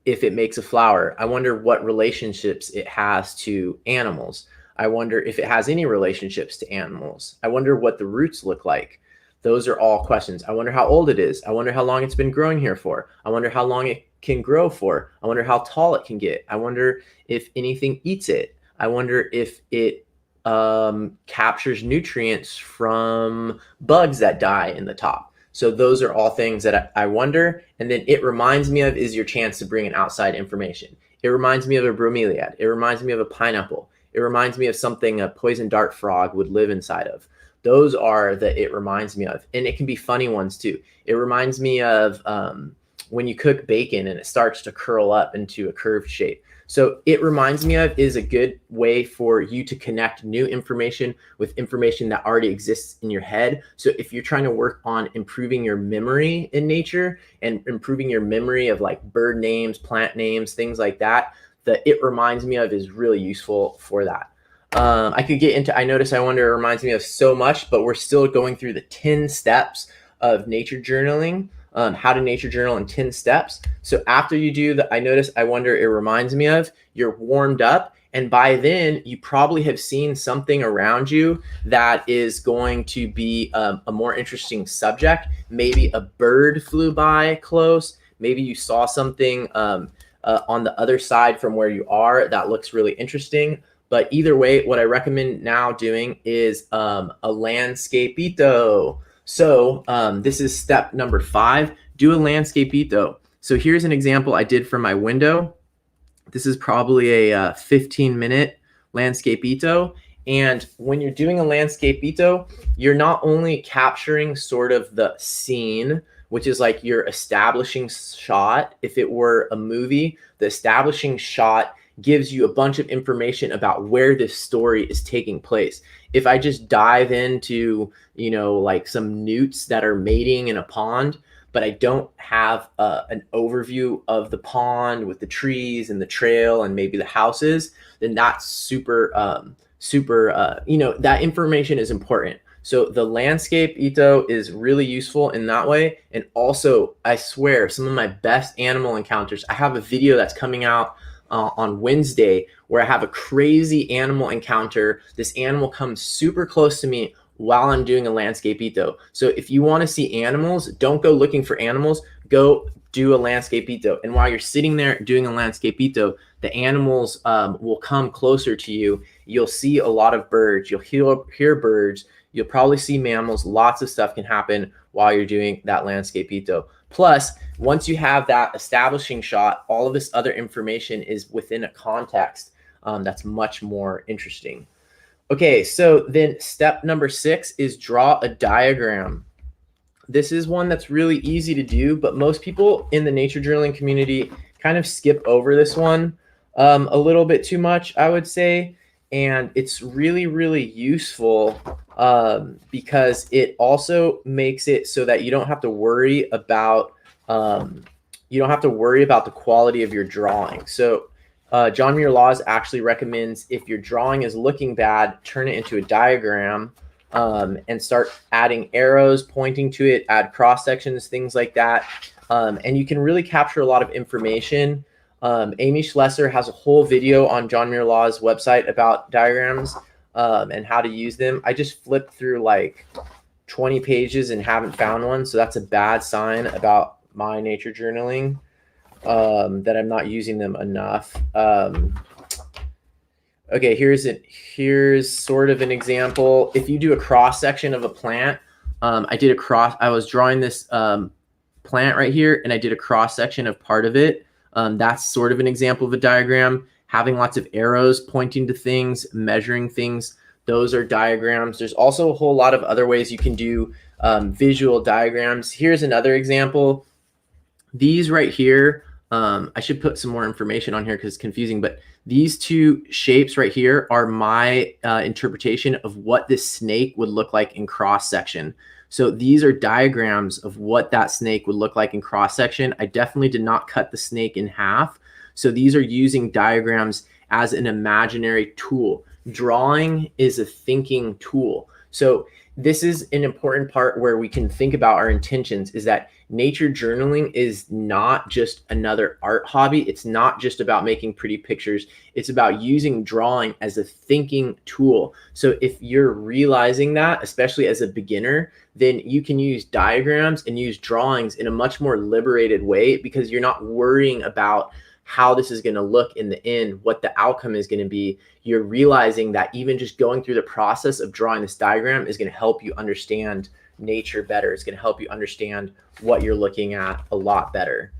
Speaker 1: if it makes a flower. I wonder what relationships it has to animals. I wonder if it has any relationships to animals. I wonder what the roots look like. Those are all questions. I wonder how old it is. I wonder how long it's been growing here for. I wonder how long it can grow for. I wonder how tall it can get. I wonder if anything eats it. I wonder if it captures nutrients from bugs that die in the top. So those are all things that I wonder. And then it reminds me of is your chance to bring in outside information. It reminds me of a bromeliad. It reminds me of a pineapple. It reminds me of something a poison dart frog would live inside of. Those are the it reminds me of. And it can be funny ones too. It reminds me of when you cook bacon and it starts to curl up into a curved shape. So it reminds me of is a good way for you to connect new information with information that already exists in your head. So if you're trying to work on improving your memory in nature and improving your memory of like bird names, plant names, things like that, the it reminds me of is really useful for that. I could get into, I notice, I wonder, it reminds me of so much, but we're still going through the 10 steps of nature journaling. How to nature journal in 10 steps. So after you do the I notice, I wonder, it reminds me of, you're warmed up. And by then you probably have seen something around you that is going to be a more interesting subject. Maybe a bird flew by close. Maybe you saw something on the other side from where you are that looks really interesting. But either way, what I recommend now doing is a landscapeito. So this is step number 5, do a landscapeito. So here's an example I did from my window. This is probably a 15-minute landscapeito. And when you're doing a landscapeito, you're not only capturing sort of the scene, which is like your establishing shot. If it were a movie, the establishing shot gives you a bunch of information about where this story is taking place. If I just dive into, like some newts that are mating in a pond, but I don't have an overview of the pond with the trees and the trail and maybe the houses, then that's super, that information is important. So the landscapeito is really useful in that way. And also, I swear, some of my best animal encounters, I have a video that's coming out on Wednesday where I have a crazy animal encounter. This animal comes super close to me while I'm doing a landscapeito. So if you want to see animals, don't go looking for animals, go do a landscapeito. And while you're sitting there doing a landscapeito, the animals will come closer to you. You'll see a lot of birds. You'll hear birds. You'll probably see mammals. Lots of stuff can happen while you're doing that landscapeito. Plus, once you have that establishing shot, all of this other information is within a context that's much more interesting. Okay, so then step number 6 is draw a diagram. This is one that's really easy to do, but most people in the nature journaling community kind of skip over this one a little bit too much, I would say. And it's really, really useful because it also makes it so that you don't have to worry about the quality of your drawing. So John Muir Laws actually recommends if your drawing is looking bad, turn it into a diagram and start adding arrows pointing to it, add cross sections, things like that. And you can really capture a lot of information. Amy Schlesser has a whole video on John Muir Law's website about diagrams and how to use them. I just flipped through like 20 pages and haven't found one. So that's a bad sign about my nature journaling, that I'm not using them enough. Okay, here's sort of an example. If you do a cross section of a plant, I was drawing this plant right here, and I did a cross section of part of it. That's sort of an example of a diagram. Having lots of arrows pointing to things, measuring things, those are diagrams. There's also a whole lot of other ways you can do visual diagrams. Here's another example. These right here, I should put some more information on here because it's confusing, but these two shapes right here are my interpretation of what this snake would look like in cross section. So these are diagrams of what that snake would look like in cross section. I definitely did not cut the snake in half. So these are using diagrams as an imaginary tool. Drawing is a thinking tool. So this is an important part where we can think about our intentions, is that nature journaling is not just another art hobby. It's not just about making pretty pictures. It's about using drawing as a thinking tool. So if you're realizing that, especially as a beginner, then you can use diagrams and use drawings in a much more liberated way, because you're not worrying about how this is going to look in the end, what the outcome is going to be. You're realizing that even just going through the process of drawing this diagram is going to help you understand nature better. It's going to help you understand what you're looking at a lot better.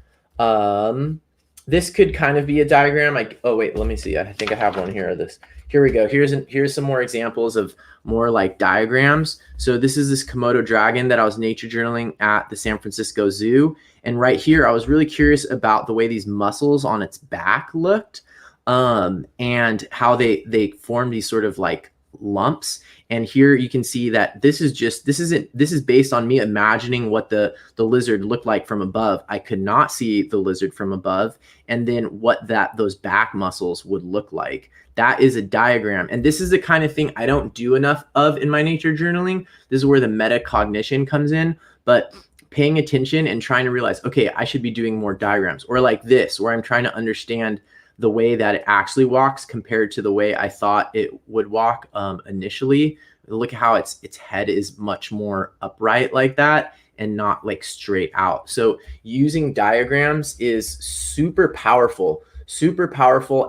Speaker 1: This could kind of be a diagram. Oh wait, let me see. I think I have one here of this. Here we go. Here's some more examples of more like diagrams. So this is this Komodo dragon that I was nature journaling at the San Francisco Zoo. And right here, I was really curious about the way these muscles on its back looked, and how they form these sort of like lumps. And here you can see that this is based on me imagining what the lizard looked like from above. I could not see the lizard from above, and then what those back muscles would look like. That is a diagram. And this is the kind of thing I don't do enough of in my nature journaling. This is where the metacognition comes in. But paying attention and trying to realize, okay, I should be doing more diagrams. Or like this, where I'm trying to understand the way that it actually walks compared to the way I thought it would walk initially. Look at how its head is much more upright like that and not like straight out. So using diagrams is super powerful.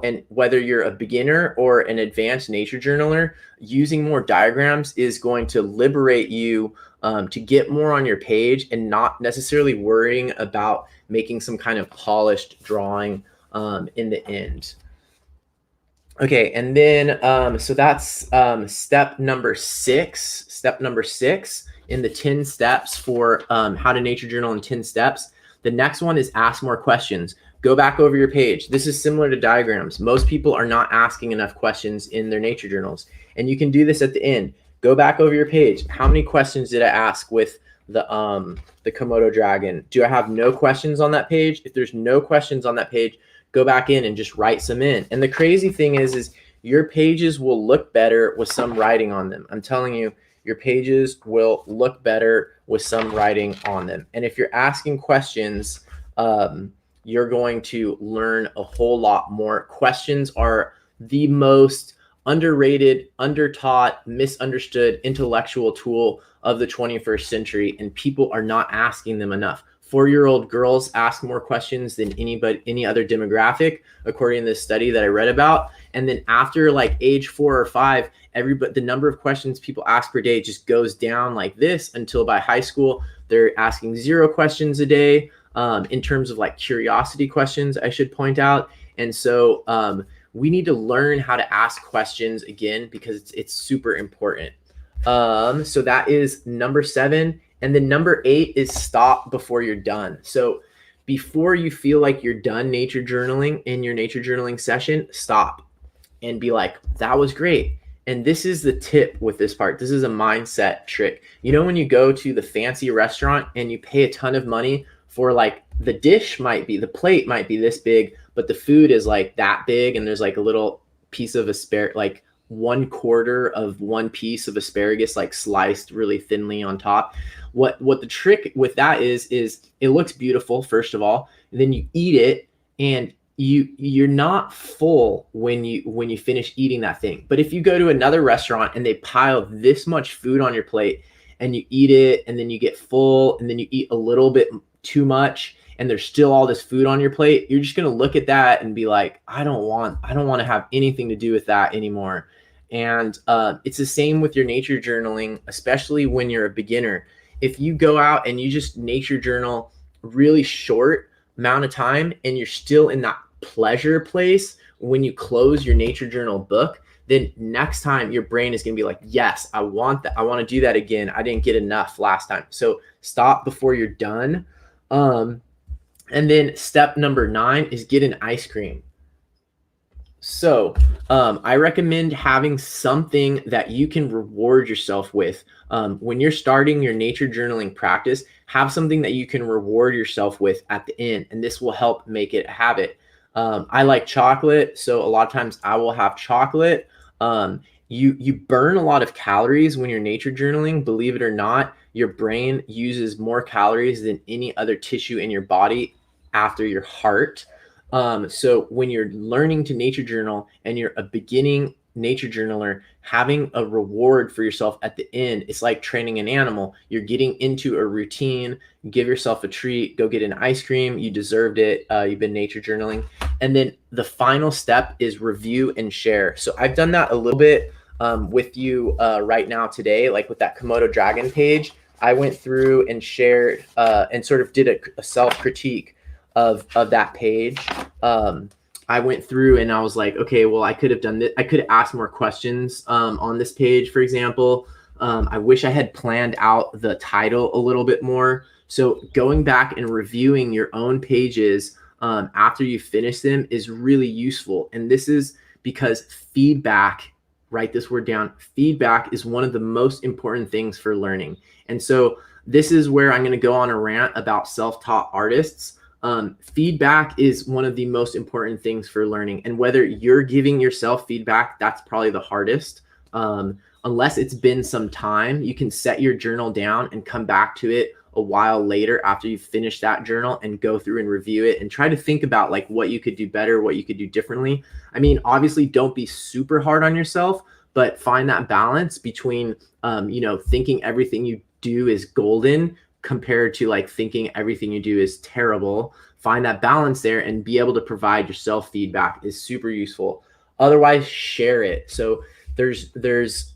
Speaker 1: And whether you're a beginner or an advanced nature journaler, using more diagrams is going to liberate you to get more on your page and not necessarily worrying about making some kind of polished drawing in the end. Okay, and then so that's step number six. Step number 6 in the 10 steps for how to nature journal in 10 steps. The next one is ask more questions. Go back over your page. This is similar to diagrams. Most people are not asking enough questions in their nature journals, and you can do this at the end. Go back over your page. How many questions did I ask with the Komodo dragon? Do I have no questions on that page? If there's no questions on that page, go back in and just write some in. And the crazy thing is your pages will look better with some writing on them. I'm telling you, your pages will look better with some writing on them. And if you're asking questions, you're going to learn a whole lot more. Questions are the most underrated, undertaught, misunderstood intellectual tool of the 21st century, and people are not asking them enough. 4-year-old girls ask more questions than any other demographic, according to this study that I read about. And then after like age 4 or 5, the number of questions people ask per day just goes down like this until by high school, they're asking 0 questions a day in terms of like curiosity questions, I should point out. And so we need to learn how to ask questions again, because it's super important. So that is number 7. And then number 8 is stop before you're done. So before you feel like you're done nature journaling in your nature journaling session, stop and be like, that was great. And this is the tip with this part. This is a mindset trick. You know, when you go to the fancy restaurant and you pay a ton of money for like the plate might be this big, but the food is like that big, and there's like a little piece of asparagus, like 1/4 of one piece of asparagus, like sliced really thinly on top. What the trick with that is it looks beautiful, first of all, and then you eat it and you're not full when you finish eating that thing. But if you go to another restaurant and they pile this much food on your plate and you eat it and then you get full and then you eat a little bit too much and there's still all this food on your plate, you're just going to look at that and be like, I don't want to have anything to do with that anymore. And it's the same with your nature journaling, especially when you're a beginner. If you go out and you just nature journal really short amount of time and you're still in that pleasure place when you close your nature journal book, then next time your brain is going to be like, yes, I want that. I want to do that again. I didn't get enough last time. So stop before you're done. And then step number 9 is get an ice cream. So I recommend having something that you can reward yourself with. When you're starting your nature journaling practice, have something that you can reward yourself with at the end, and this will help make it a habit. I like chocolate, so a lot of times I will have chocolate. You burn a lot of calories when you're nature journaling. Believe it or not, your brain uses more calories than any other tissue in your body after your heart. So when you're learning to nature journal and you're a beginning nature journaler, having a reward for yourself at the end, it's like training an animal. You're getting into a routine. Give yourself a treat. Go get an ice cream. You deserved it. You've been nature journaling. And then the final step is review and share. So I've done that a little bit with you right now today, like with that Komodo dragon page. I went through and shared and sort of did a self-critique of that page. I went through and I was like, okay, well, I could have done this. I could ask more questions on this page, for example. I wish I had planned out the title a little bit more. So going back and reviewing your own pages after you finish them is really useful. And this is because feedback, write this word down, feedback is one of the most important things for learning. And so this is where I'm going to go on a rant about self-taught artists. Feedback is one of the most important things for learning. And whether you're giving yourself feedback, that's probably the hardest. Unless it's been some time, you can set your journal down and come back to it a while later after you've finished that journal and go through and review it and try to think about like what you could do better, what you could do differently. I mean, obviously don't be super hard on yourself, but find that balance between, thinking everything you do is golden compared to like thinking everything you do is terrible. Find that balance there and be able to provide yourself feedback is super useful. Otherwise, share it. So there's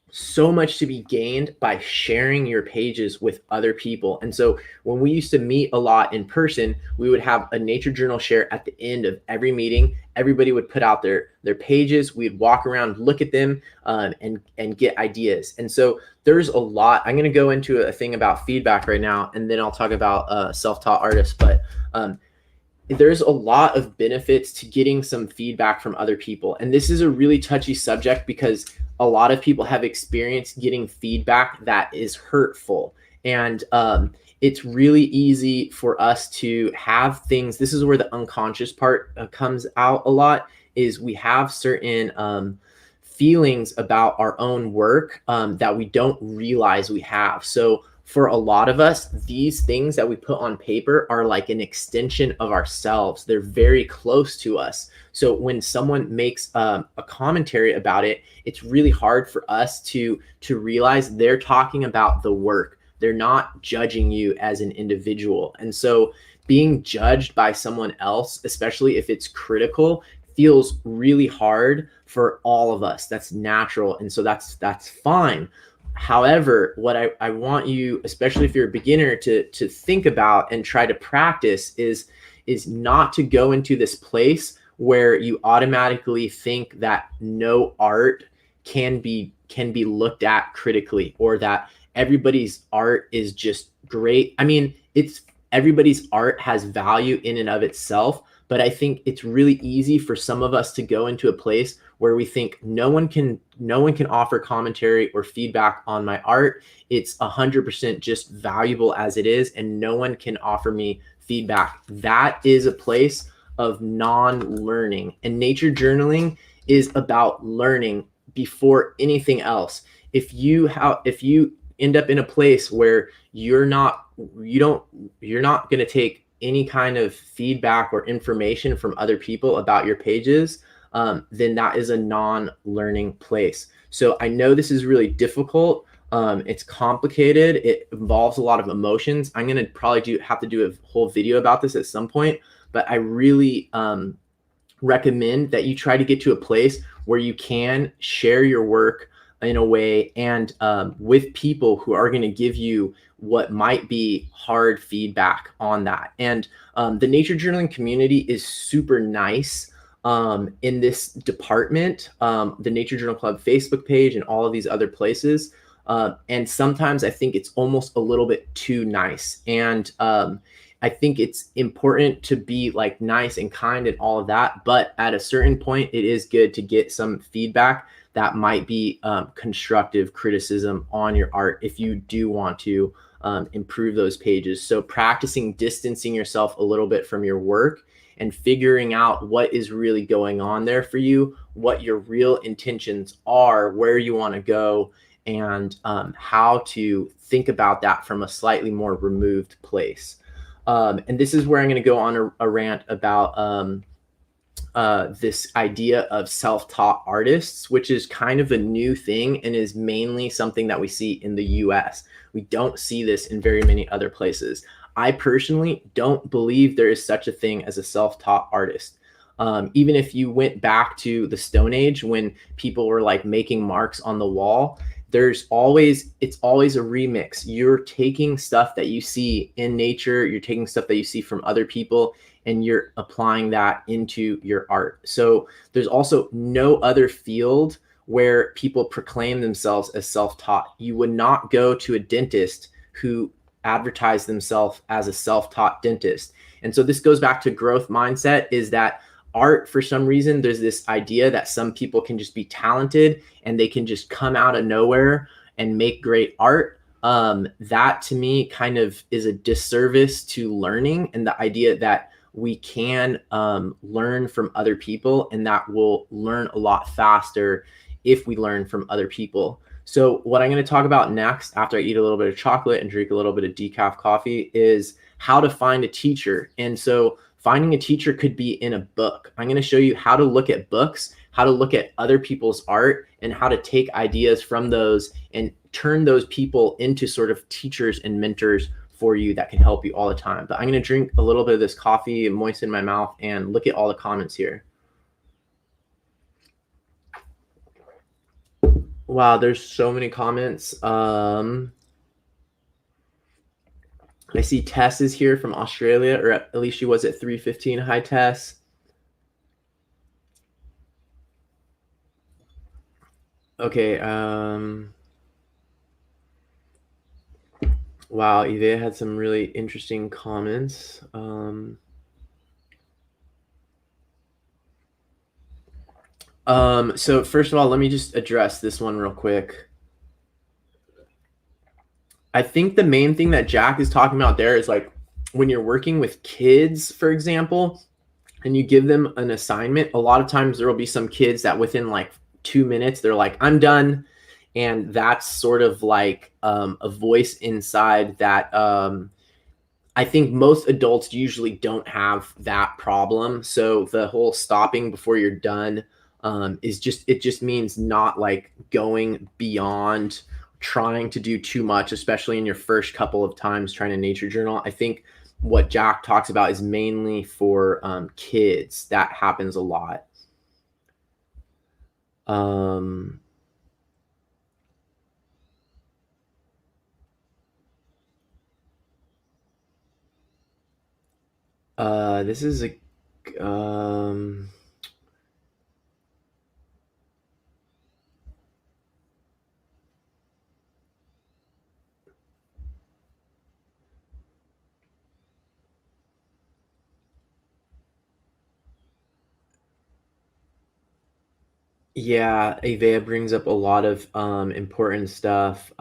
Speaker 1: so much to be gained by sharing your pages with other people. And so when we used to meet a lot in person, we would have a nature journal share at the end of every meeting. Everybody would put out their pages. We'd walk around, look at them, and get ideas. And so there's a lot. I'm going to go into a thing about feedback right now, and then I'll talk about self-taught artists. But there's a lot of benefits to getting some feedback from other people. And this is a really touchy subject because a lot of people have experienced getting feedback that is hurtful. And it's really easy for us to have things. This is where the unconscious part comes out a lot, is we have certain feelings about our own work that we don't realize we have. So for a lot of us, these things that we put on paper are like an extension of ourselves. They're very close to us. So when someone makes a commentary about it, it's really hard for us to realize they're talking about the work. They're not judging you as an individual. And so being judged by someone else, especially if it's critical, feels really hard for all of us. That's natural. And so that's fine. However, what I want you, especially if you're a beginner, to think about and try to practice is not to go into this place where you automatically think that no art can be looked at critically, or that everybody's art is just great. I mean, everybody's art has value in and of itself, but I think it's really easy for some of us to go into a place where we think no one can offer commentary or feedback on my art. It's 100% just valuable as it is, and no one can offer me feedback. That is a place of non-learning, and nature journaling is about learning before anything else. If you end up in a place where you're not going to take any kind of feedback or information from other people about your pages, then that is a non-learning place. So I know this is really difficult, It's complicated. It involves a lot of emotions. I'm going to probably have to do a whole video about this at some point, but I really recommend that you try to get to a place where you can share your work in a way and with people who are going to give you what might be hard feedback on that. And the nature journaling community is super nice in this department, the Nature Journal Club Facebook page and all of these other places. And sometimes I think it's almost a little bit too nice. And I think it's important to be like nice and kind and all of that. But at a certain point, it is good to get some feedback that might be constructive criticism on your art if you do want to improve those pages. So practicing distancing yourself a little bit from your work and figuring out what is really going on there for you, what your real intentions are, where you want to go, and how to think about that from a slightly more removed place. And this is where I'm going to go on a rant about this idea of self-taught artists, which is kind of a new thing and is mainly something that we see in the US. We don't see this in very many other places. I personally don't believe there is such a thing as a self-taught artist. Even if you went back to the Stone Age when people were like making marks on the wall, it's always a remix. You're taking stuff that you see in nature, you're taking stuff that you see from other people, and you're applying that into your art. So there's also no other field where people proclaim themselves as self-taught. You would not go to a dentist who advertise themselves as a self-taught dentist. And so this goes back to growth mindset, is that art, for some reason, there's this idea that some people can just be talented and they can just come out of nowhere and make great art. That to me kind of is a disservice to learning, and the idea that we can learn from other people, and that we'll learn a lot faster if we learn from other people. So what I'm going to talk about next, after I eat a little bit of chocolate and drink a little bit of decaf coffee, is how to find a teacher. And so finding a teacher could be in a book. I'm going to show you how to look at books, how to look at other people's art, and how to take ideas from those and turn those people into sort of teachers and mentors for you that can help you all the time. But I'm going to drink a little bit of this coffee and moisten my mouth and look at all the comments here. Wow, there's so many comments. I see Tess is here from Australia, or at least she was at 3:15. Hi, Tess. Okay. Wow, Eve had some really interesting comments. So first of all, let me just address this one real quick. I think the main thing that Jack is talking about there is like when you're working with kids, for example, and you give them an assignment, a lot of times there will be some kids that within like 2 minutes, they're like, I'm done. And that's sort of like a voice inside that I think most adults usually don't have that problem. So the whole stopping before you're done it just means not like going beyond trying to do too much, especially in your first couple of times trying to nature journal. I think what Jack talks about is mainly for kids. That happens a lot. This is a yeah, Avea brings up a lot of important stuff.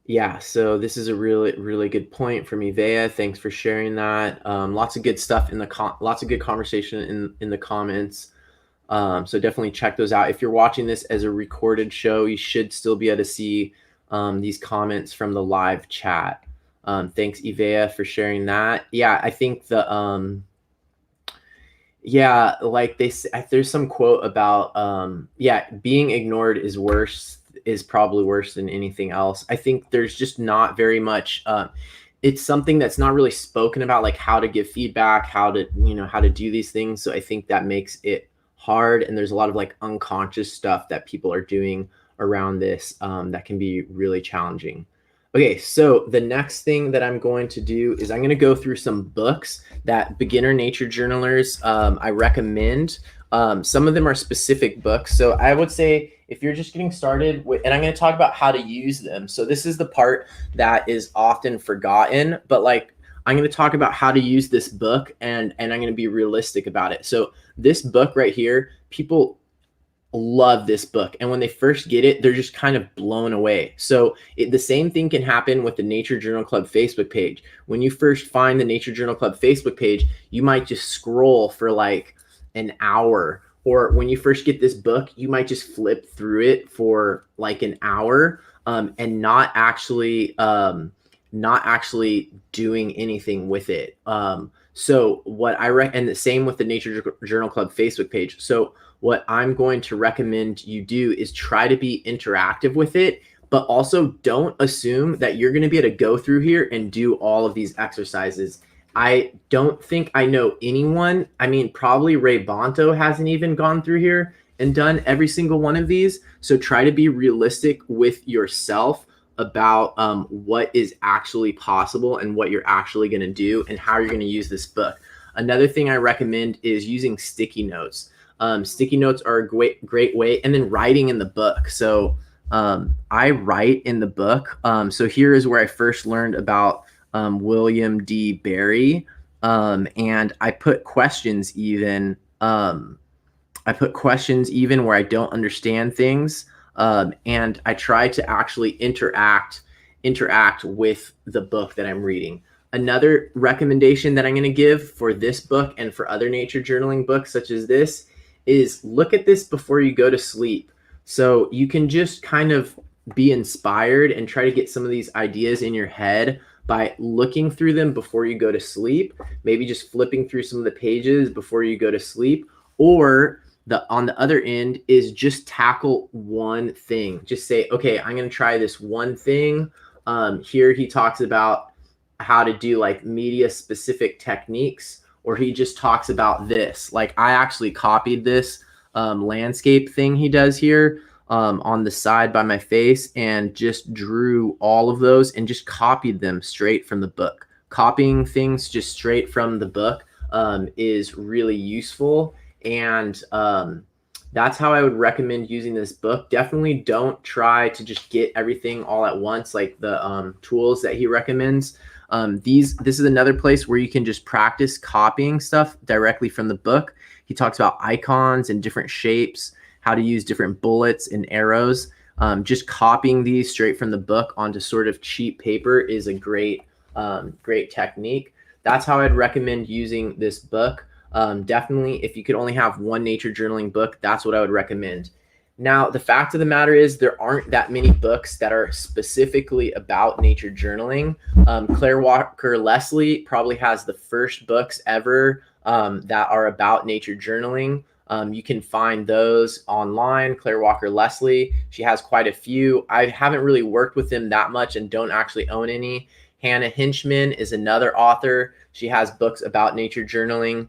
Speaker 1: Yeah, so this is a really, really good point from Ivea. Thanks for sharing that. Lots of good stuff in the lots of good conversation in the comments. So definitely check those out. If you're watching this as a recorded show, you should still be able to see these comments from the live chat. Thanks, Ivea, for sharing that. Yeah, I think the yeah, like there's some quote about yeah, being ignored is worse is probably worse than anything else. I think there's just not very much. It's something that's not really spoken about, like how to give feedback, how to how to do these things. So I think that makes it hard, and there's a lot of like unconscious stuff that people are doing around this that can be really challenging. Okay, so the next thing that I'm going to do is I'm going to go through some books that beginner nature journalers I recommend. Some of them are specific books. So I would say if you're just getting started with, and I'm going to talk about how to use them. So this is the part that is often forgotten, but like I'm going to talk about how to use this book, and I'm going to be realistic about it. So this book right here, people love this book, and when they first get it, they're just kind of blown away. So the same thing can happen with the Nature Journal Club Facebook page. When you first find the Nature Journal Club Facebook page, you might just scroll for like an hour, or when you first get this book, you might just flip through it for like an hour, and not actually doing anything with it. So what and the same with the Nature Journal Club Facebook page. So what I'm going to recommend you do is try to be interactive with it, but also don't assume that you're going to be able to go through here and do all of these exercises. I don't think I know anyone. I mean, probably Ray Bonto hasn't even gone through here and done every single one of these. So try to be realistic with yourself about what is actually possible and what you're actually going to do and how you're going to use this book. Another thing I recommend is using sticky notes. Sticky notes are a great way, and then writing in the book. So I write in the book. So here is where I first learned about William D. Barry, and I put questions even. I put questions even where I don't understand things, and I try to actually interact with the book that I'm reading. Another recommendation that I'm going to give for this book and for other nature journaling books such as this is look at this before you go to sleep. So you can just kind of be inspired and try to get some of these ideas in your head by looking through them before you go to sleep, maybe just flipping through some of the pages before you go to sleep, or on the other end is just tackle one thing. Just say, okay, I'm going to try this one thing. Here he talks about how to do like media specific techniques, or he just talks about this. Like I actually copied this landscape thing he does here on the side by my face, and just drew all of those and just copied them straight from the book. Copying things just straight from the book is really useful. And that's how I would recommend using this book. Definitely don't try to just get everything all at once, like the tools that he recommends. This is another place where you can just practice copying stuff directly from the book. He talks about icons and different shapes, how to use different bullets and arrows. Just copying these straight from the book onto sort of cheap paper is a great technique. That's how I'd recommend using this book. Definitely, if you could only have one nature journaling book, that's what I would recommend. Now, the fact of the matter is there aren't that many books that are specifically about nature journaling. Claire Walker Leslie probably has the first books ever that are about nature journaling. You can find those online. Claire Walker Leslie, she has quite a few. I haven't really worked with them that much and don't actually own any. Hannah Hinchman is another author. She has books about nature journaling.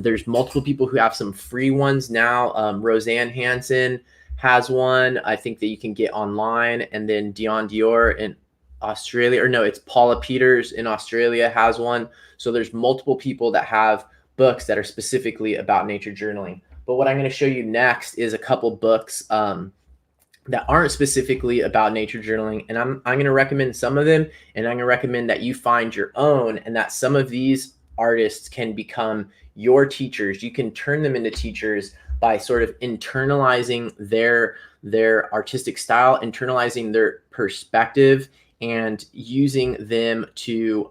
Speaker 1: There's multiple people who have some free ones now. Roseanne Hansen has one, I think, that you can get online. And then Dion Dior in Australia, or no, it's Paula Peters in Australia has one. So there's multiple people that have books that are specifically about nature journaling. But what I'm going to show you next is a couple books that aren't specifically about nature journaling. And I'm going to recommend some of them, and I'm going to recommend that you find your own, and that some of these artists can become your teachers. You can turn them into teachers by sort of internalizing their artistic style, internalizing their perspective, and using them to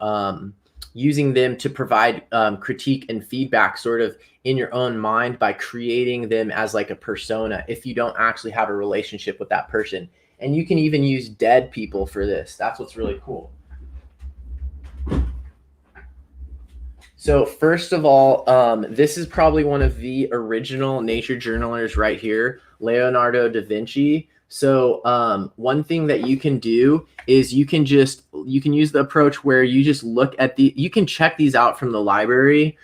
Speaker 1: provide critique and feedback sort of in your own mind by creating them as like a persona if you don't actually have a relationship with that person. And you can even use dead people for this. That's what's really cool. So first of all, this is probably one of the original nature journalers right here, Leonardo da Vinci. So one thing that you can do is you can use the approach where you just look at you can check these out from the library.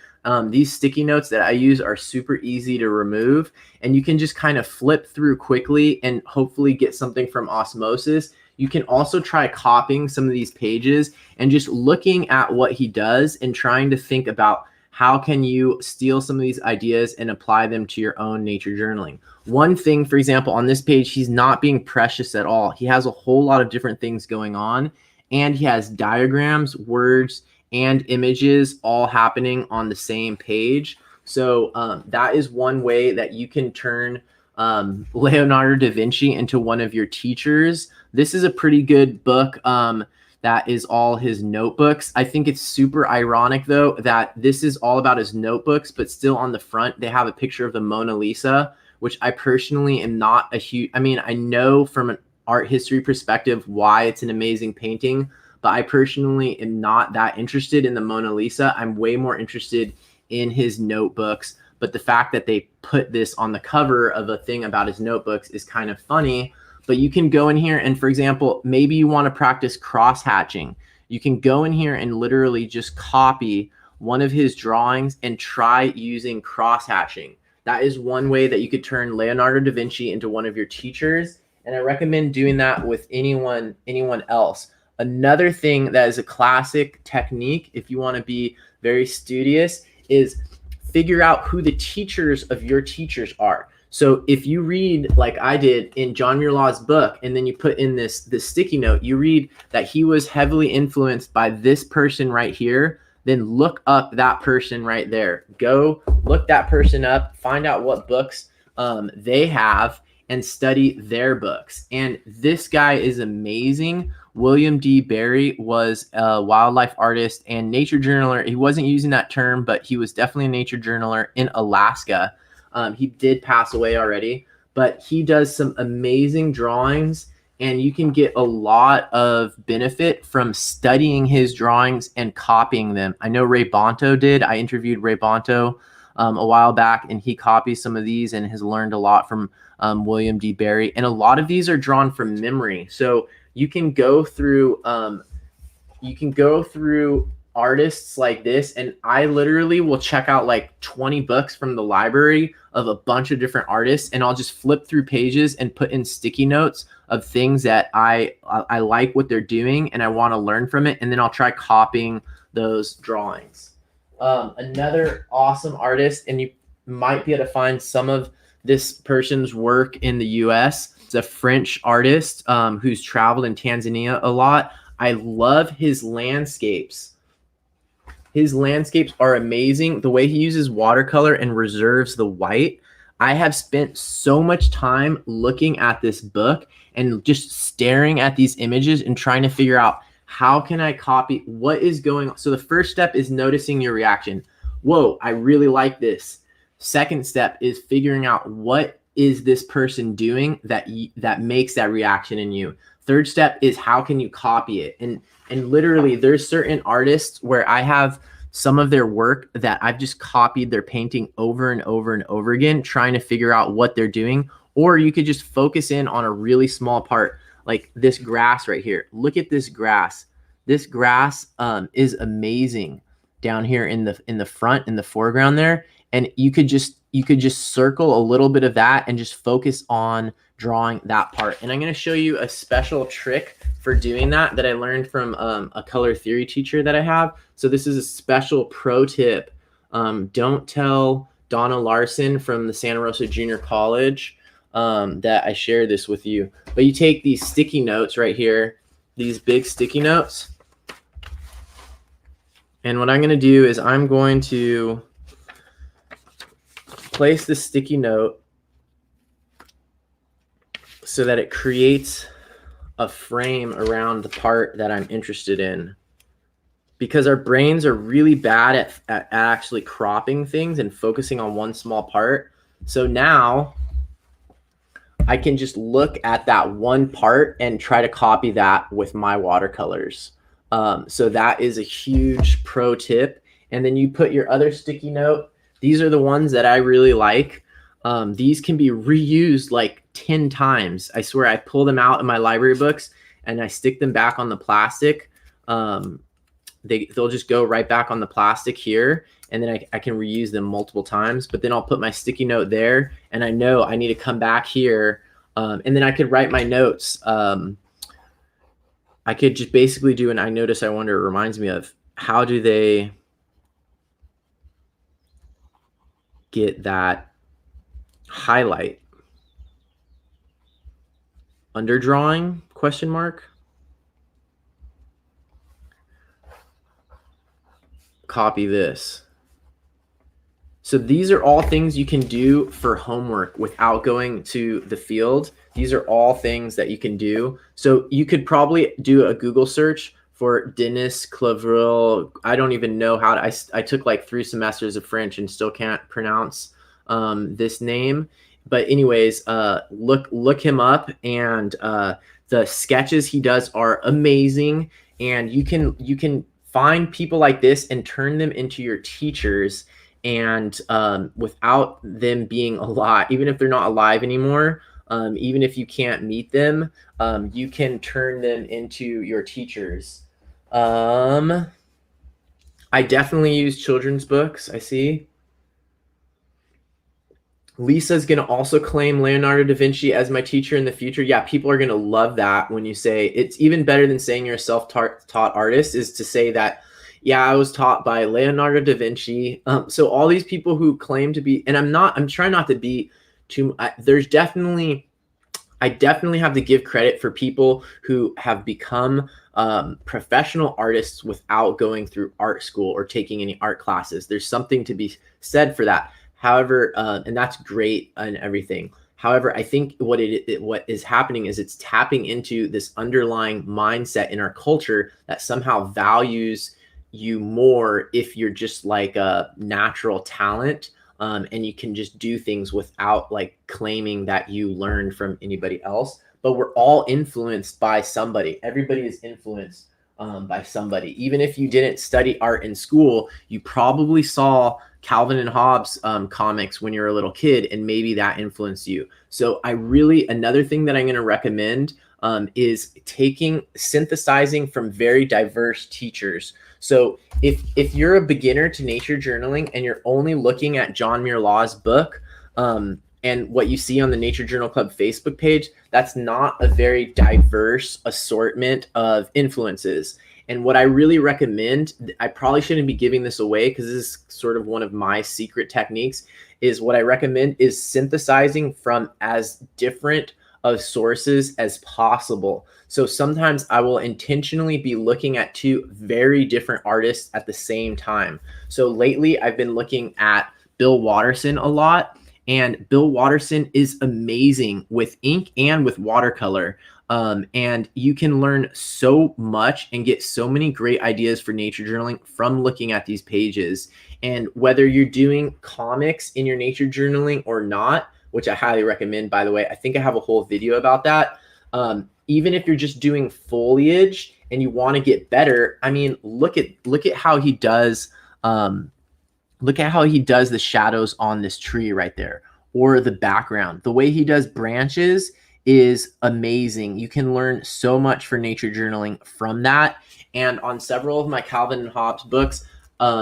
Speaker 1: These sticky notes that I use are super easy to remove, and you can just kind of flip through quickly and hopefully get something from osmosis. You can also try copying some of these pages and just looking at what he does and trying to think about how can you steal some of these ideas and apply them to your own nature journaling. One thing, for example, on this page, he's not being precious at all. He has a whole lot of different things going on, and he has diagrams, words, and images all happening on the same page. So that is one way that you can turn Leonardo da Vinci into one of your teachers. This is a pretty good book. That is all his notebooks. I think it's super ironic, though, that this is all about his notebooks, but still on the front, they have a picture of the Mona Lisa, which I personally am not a huge, I mean, I know from an art history perspective why it's an amazing painting, but I personally am not that interested in the Mona Lisa. I'm way more interested in his notebooks. But the fact that they put this on the cover of a thing about his notebooks is kind of funny. But you can go in here and, for example, maybe you want to practice cross-hatching. You can go in here and literally just copy one of his drawings and try using cross-hatching. That is one way that you could turn Leonardo da Vinci into one of your teachers. And I recommend doing that with anyone else. Another thing that is a classic technique, if you want to be very studious, is figure out who the teachers of your teachers are. So if you read, like I did in John Muir Law's book, and then you put in this sticky note, you read that he was heavily influenced by this person right here, then look up that person right there. Go look that person up, find out what books they have, and study their books. And this guy is amazing. William D. Barry was a wildlife artist and nature journaler. He wasn't using that term, but he was definitely a nature journaler in Alaska. He did pass away already, but he does some amazing drawings, and you can get a lot of benefit from studying his drawings and copying them. I know Ray Bonto did. I interviewed Ray Bonto a while back, and he copies some of these and has learned a lot from William D. Barry. And a lot of these are drawn from memory. So you can go through artists like this, and I literally will check out like 20 books from the library of a bunch of different artists, and I'll just flip through pages and put in sticky notes of things that I like what they're doing and I want to learn from it, and then I'll try copying those drawings. Another awesome artist, and you might be able to find some of this person's work in the US. It's a French artist who's traveled in Tanzania a lot. I love his landscapes. His landscapes are amazing. The way he uses watercolor and reserves the white. I have spent so much time looking at this book and just staring at these images and trying to figure out how can I copy what is going on. So the first step is noticing your reaction. Whoa, I really like this. Second step is figuring out what is this person doing that makes that reaction in you. Third step is how can you copy it? And literally there's certain artists where I have some of their work that I've just copied their painting over and over and over again, trying to figure out what they're doing. Or you could just focus in on a really small part, like this grass right here. Look at this grass. This grass is amazing down here in the front, in the foreground there. And you could just circle a little bit of that and just focus on drawing that part. And I'm going to show you a special trick for doing that I learned from a color theory teacher that I have. So this is a special pro tip. Don't tell Donna Larson from the Santa Rosa Junior College that I share this with you. But you take these sticky notes right here, these big sticky notes. And what I'm going to do is I'm going to place the sticky note so that it creates a frame around the part that I'm interested in, because our brains are really bad at actually cropping things and focusing on one small part. So now I can just look at that one part and try to copy that with my watercolors. So that is a huge pro tip. And then you put your other sticky note. These are the ones that I really like. These can be reused like 10 times. I swear, I pull them out of my library books and I stick them back on the plastic. They'll just go right back on the plastic here, and then I can reuse them multiple times. But then I'll put my sticky note there, and I know I need to come back here, and then I could write my notes. I could just basically do an I notice, I wonder. It reminds me of, how do they get that highlight? Underdrawing, question mark. Copy this. So these are all things you can do for homework without going to the field. These are all things that you can do. So you could probably do a Google search for Denis Clevril. I don't even know how to, I took like 3 semesters of French and still can't pronounce this name. But anyways, look him up, and the sketches he does are amazing. And you can find people like this and turn them into your teachers, and without them being alive, even if they're not alive anymore, even if you can't meet them, you can turn them into your teachers. I definitely use children's books. I see. Lisa's going to also claim Leonardo da Vinci as my teacher in the future. Yeah, people are going to love that when you say, it's even better than saying you're a self-taught artist, is to say that, yeah, I was taught by Leonardo da Vinci. So all these people who claim to be, and I'm trying not to be too, I definitely have to give credit for people who have become professional artists without going through art school or taking any art classes. There's something to be said for that. However, and that's great and everything. However, I think what is happening is it's tapping into this underlying mindset in our culture that somehow values you more if you're just like a natural talent, and you can just do things without like claiming that you learned from anybody else. But we're all influenced by somebody. Everybody is influenced by somebody. Even if you didn't study art in school, you probably saw Calvin and Hobbes comics when you're a little kid, and maybe that influenced you. So another thing that I'm going to recommend is synthesizing from very diverse teachers. So if you're a beginner to nature journaling and you're only looking at John Muir Law's book, and what you see on the Nature Journal Club Facebook page, that's not a very diverse assortment of influences. And what I really recommend, I probably shouldn't be giving this away because this is sort of one of my secret techniques, is what I recommend is synthesizing from as different of sources as possible. So sometimes I will intentionally be looking at 2 very different artists at the same time. So lately I've been looking at Bill Watterson a lot, and Bill Watterson is amazing with ink and with watercolor. And you can learn so much and get so many great ideas for nature journaling from looking at these pages. And whether you're doing comics in your nature journaling or not, which I highly recommend, by the way, I think I have a whole video about that. Even if you're just doing foliage and you want to get better, I mean, look at how he does, look at how he does the shadows on this tree right there, or the background. The way he does branches is amazing. You can learn so much for nature journaling from that. And on several of my Calvin and Hobbes books,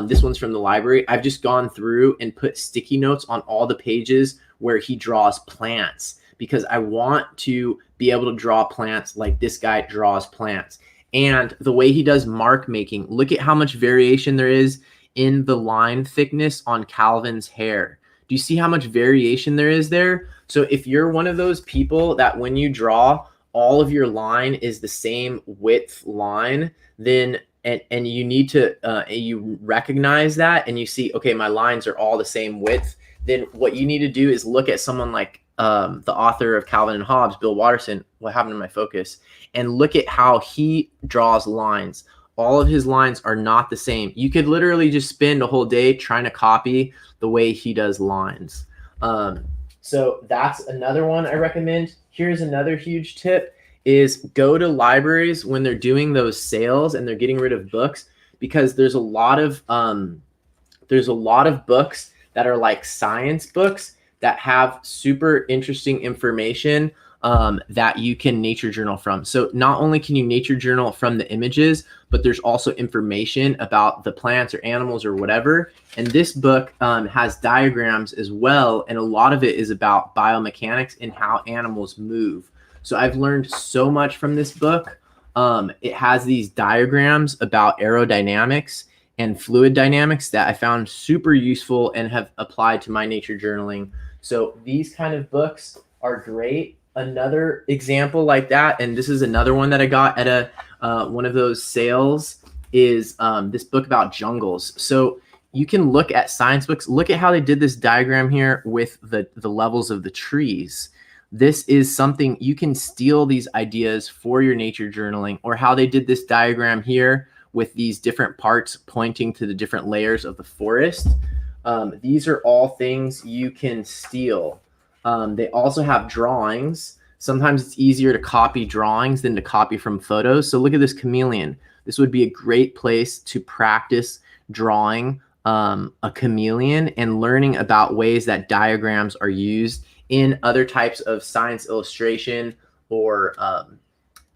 Speaker 1: this one's from the library, I've just gone through and put sticky notes on all the pages where he draws plants, because I want to be able to draw plants like this guy draws plants. And the way he does mark making, look at how much variation there is in the line thickness on Calvin's hair. Do you see how much variation there is there? So if you're one of those people that when you draw, all of your line is the same width line, then and you need to you recognize that and you see, okay, my lines are all the same width, then what you need to do is look at someone like the author of Calvin and Hobbes, Bill Watterson. What happened to my focus? And look at how he draws lines. All of his lines are not the same. You could literally just spend a whole day trying to copy the way he does lines. So that's another one I recommend. Here's another huge tip is go to libraries when they're doing those sales and they're getting rid of books, because there's a lot of books that are like science books that have super interesting information that you can nature journal from. So not only can you nature journal from the images, but there's also information about the plants or animals or whatever. And this book has diagrams as well. And a lot of it is about biomechanics and how animals move. So I've learned so much from this book. It has these diagrams about aerodynamics and fluid dynamics that I found super useful and have applied to my nature journaling. So these kind of books are great. Another example like that, and this is another one that I got at one of those sales, is this book about jungles. So you can look at science books, look at how they did this diagram here with the levels of the trees. This is something you can steal these ideas for your nature journaling, or how they did this diagram here with these different parts pointing to the different layers of the forest. These are all things you can steal. They also have drawings. Sometimes it's easier to copy drawings than to copy from photos. So look at this chameleon. This would be a great place to practice drawing a chameleon and learning about ways that diagrams are used in other types of science illustration, or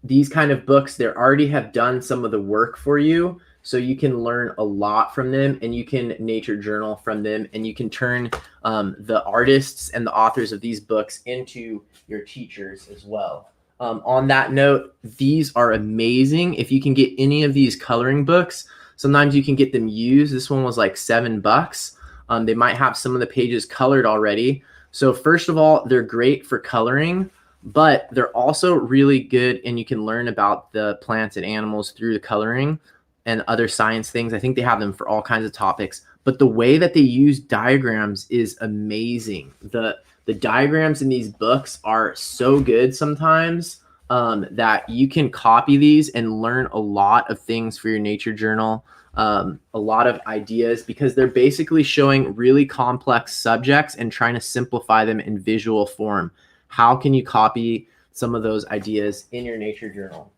Speaker 1: these kind of books. They already have done some of the work for you. So you can learn a lot from them, and you can nature journal from them, and you can turn the artists and the authors of these books into your teachers as well. On that note, these are amazing. If you can get any of these coloring books, sometimes you can get them used. This one was like $7. They might have some of the pages colored already. So first of all, they're great for coloring, but they're also really good, and you can learn about the plants and animals through the coloring and other science things. I think they have them for all kinds of topics, but the way that they use diagrams is amazing. The diagrams in these books are so good sometimes that you can copy these and learn a lot of things for your nature journal, a lot of ideas, because they're basically showing really complex subjects and trying to simplify them in visual form. How can you copy some of those ideas in your nature journal?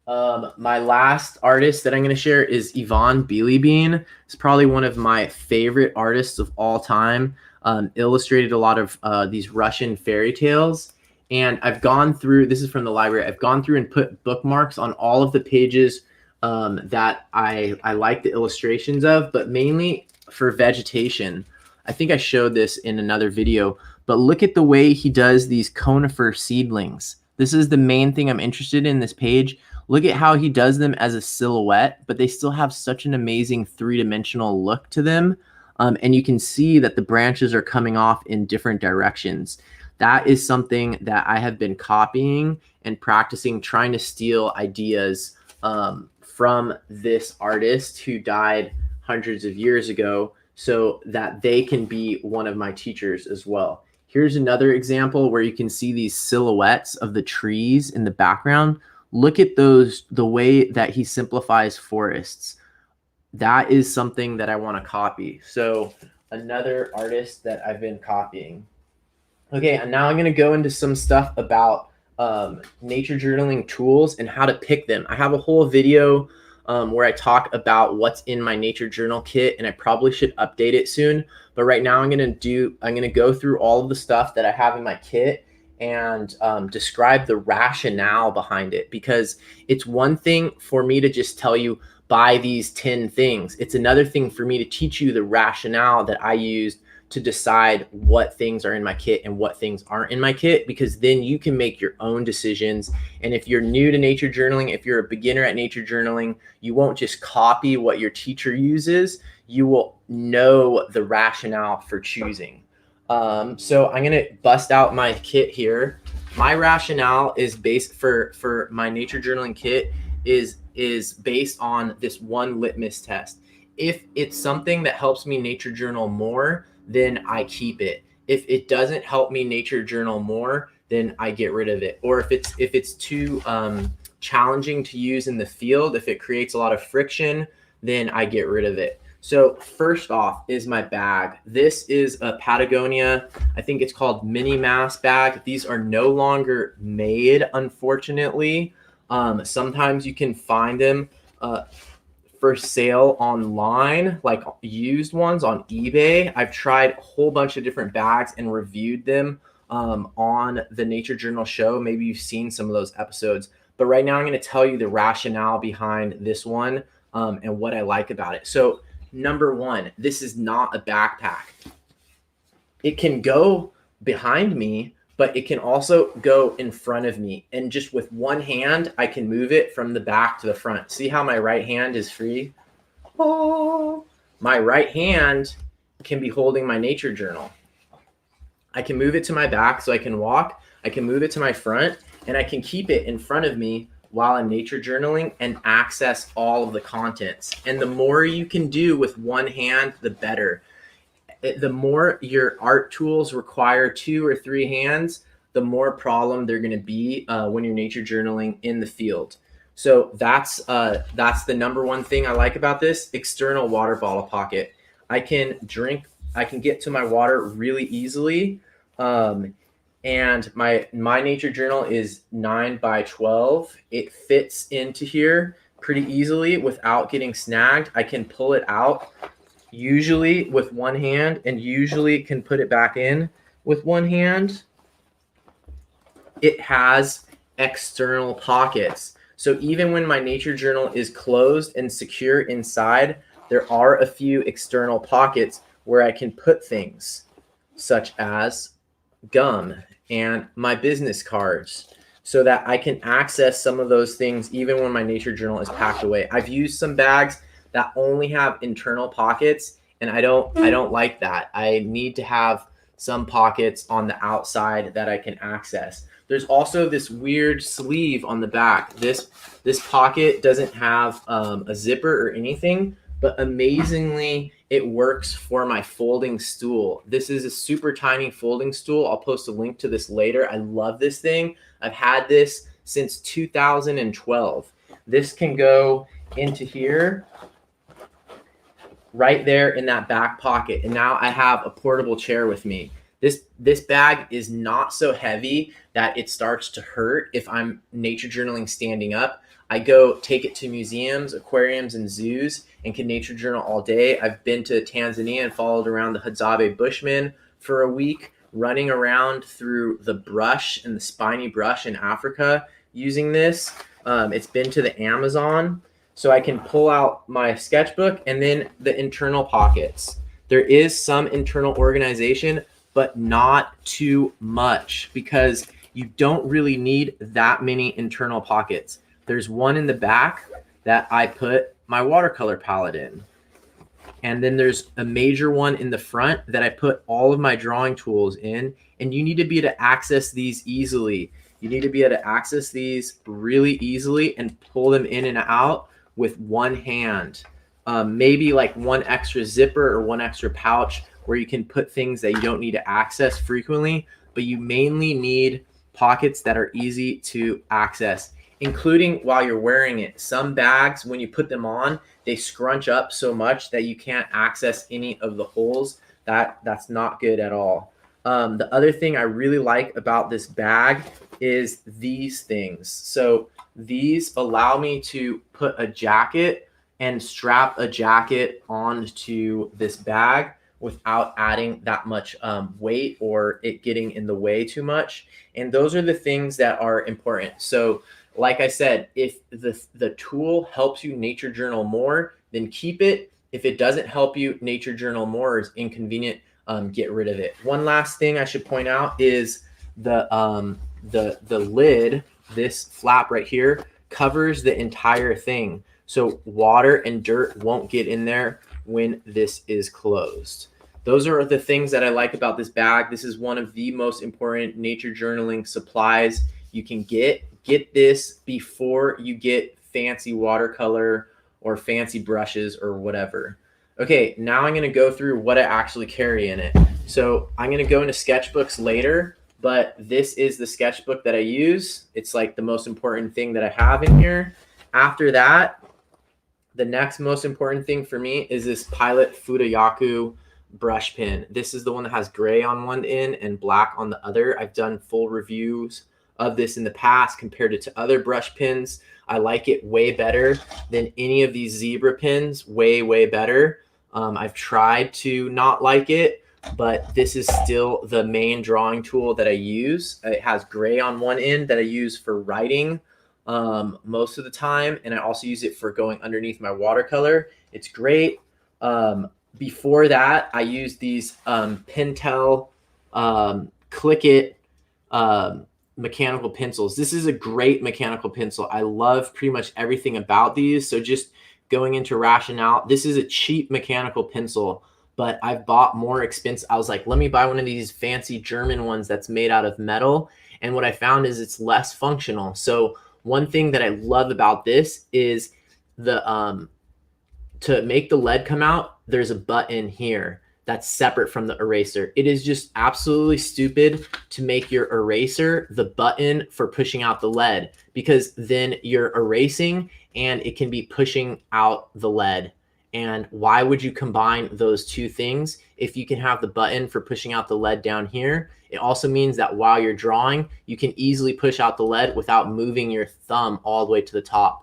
Speaker 1: My last artist that I'm going to share is Yvonne Bean. It's probably one of my favorite artists of all time. Illustrated a lot of these Russian fairy tales. And I've gone through, this is from the library, I've gone through and put bookmarks on all of the pages that I like the illustrations of, but mainly for vegetation. I think I showed this in another video, but look at the way he does these conifer seedlings. This is the main thing I'm interested in this page. Look at how he does them as a silhouette, but they still have such an amazing three-dimensional look to them. And you can see that the branches are coming off in different directions. That is something that I have been copying and practicing, trying to steal ideas from this artist who died hundreds of years ago, so that they can be one of my teachers as well. Here's another example where you can see these silhouettes of the trees in the background. Look at those, the way that he simplifies forests. That is something that I want to copy. So another artist that I've been copying. Okay, and now I'm going to go into some stuff about nature journaling tools and how to pick them. I have a whole video where I talk about what's in my nature journal kit, and I probably should update it soon. But right now I'm going to go through all of the stuff that I have in my kit and describe the rationale behind it, because it's one thing for me to just tell you buy these 10 things. It's another thing for me to teach you the rationale that I used to decide what things are in my kit and what things aren't in my kit, because then you can make your own decisions. And if you're new to nature journaling, if you're a beginner at nature journaling, you won't just copy what your teacher uses. You will know the rationale for choosing. So I'm going to bust out my kit here. My rationale is based for my nature journaling kit is based on this one litmus test. If it's something that helps me nature journal more, then I keep it. If it doesn't help me nature journal more, then I get rid of it. Or if it's too challenging to use in the field, if it creates a lot of friction, then I get rid of it. So first off is my bag. This is a Patagonia, I think it's called Mini Mass bag. These are no longer made, unfortunately. Sometimes you can find them for sale online, like used ones on eBay. I've tried a whole bunch of different bags and reviewed them on the Nature Journal show. Maybe you've seen some of those episodes, but right now I'm going to tell you the rationale behind this one and what I like about it. So number one, this is not a backpack. It can go behind me, but it can also go in front of me. And just with one hand, I can move it from the back to the front. See how my right hand is free? Oh, my right hand can be holding my nature journal. I can move it to my back so I can walk. I can move it to my front, and I can keep it in front of me while I'm nature journaling and access all of the contents. And the more you can do with one hand, the better. The more your art tools require 2 or 3 hands, the more problem they're going to be when you're nature journaling in the field. So that's the number one thing I like about this external water bottle pocket. I can get to my water really easily. And my nature journal is 9 by 12. It fits into here pretty easily without getting snagged. I can pull it out usually with one hand and usually can put it back in with one hand. It has external pockets. So even when my nature journal is closed and secure inside, there are a few external pockets where I can put things such as gum and my business cards so that I can access some of those things even when my nature journal is packed away. I've used some bags that only have internal pockets, and I don't like that. I need to have some pockets on the outside that I can access. There's also this weird sleeve on the back. This pocket doesn't have a zipper or anything, but amazingly it works for my folding stool. This is a super tiny folding stool. I'll post a link to this later. I love this thing. I've had this since 2012. This can go into here, right there in that back pocket. And now I have a portable chair with me. This bag is not so heavy that it starts to hurt if I'm nature journaling standing up. I go take it to museums, aquariums, and zoos and can nature journal all day. I've been to Tanzania and followed around the Hadzabe Bushmen for a week, running around through the brush and the spiny brush in Africa using this. It's been to the Amazon. So I can pull out my sketchbook and then the internal pockets. There is some internal organization, but not too much because you don't really need that many internal pockets. There's one in the back that I put my watercolor palette in. And then there's a major one in the front that I put all of my drawing tools in. And you need to be able to access these easily. You need to be able to access these really easily and pull them in and out with one hand. Maybe like one extra zipper or one extra pouch where you can put things that you don't need to access frequently, but you mainly need pockets that are easy to access, including while you're wearing it. Some bags, when you put them on, they scrunch up so much that you can't access any of the holes. That's not good at all. The other thing I really like about this bag is these things. So these allow me to put a jacket and strap a jacket onto this bag without adding that much weight or it getting in the way too much. And those are the things that are important. So like I said, if the tool helps you nature journal more, then keep it. If it doesn't help you nature journal more or is inconvenient, get rid of it. One last thing I should point out is the lid, this flap right here, covers the entire thing. So water and dirt won't get in there when this is closed. Those are the things that I like about this bag. This is one of the most important nature journaling supplies you can get. Get this before you get fancy watercolor or fancy brushes or whatever. Okay, now I'm going to go through what I actually carry in it. So I'm going to go into sketchbooks later, but this is the sketchbook that I use. It's like the most important thing that I have in here. After that, the next most important thing for me is this Pilot Fudayaku brush pen. This is the one that has gray on one end and black on the other. I've done full reviews of this in the past compared it to other brush pens. I like it way better than any of these zebra pens, way better. I've tried to not like it, but this is still the main drawing tool that I use. It has gray on one end that I use for writing most of the time, and I also use it for going underneath my watercolor. It's great. Before that, I used these Pentel Click It mechanical pencils. This is a great mechanical pencil. I love pretty much everything about these. So just going into rationale, this is a cheap mechanical pencil, but I've bought more expensive. I was like, let me buy one of these fancy German ones that's made out of metal. And what I found is it's less functional. So one thing that I love about this is the to make the lead come out, there's a button here that's separate from the eraser. It is just absolutely stupid to make your eraser the button for pushing out the lead, because then you're erasing and it can be pushing out the lead. And why would you combine those two things if you can have the button for pushing out the lead down here? It also means that while you're drawing, you can easily push out the lead without moving your thumb all the way to the top.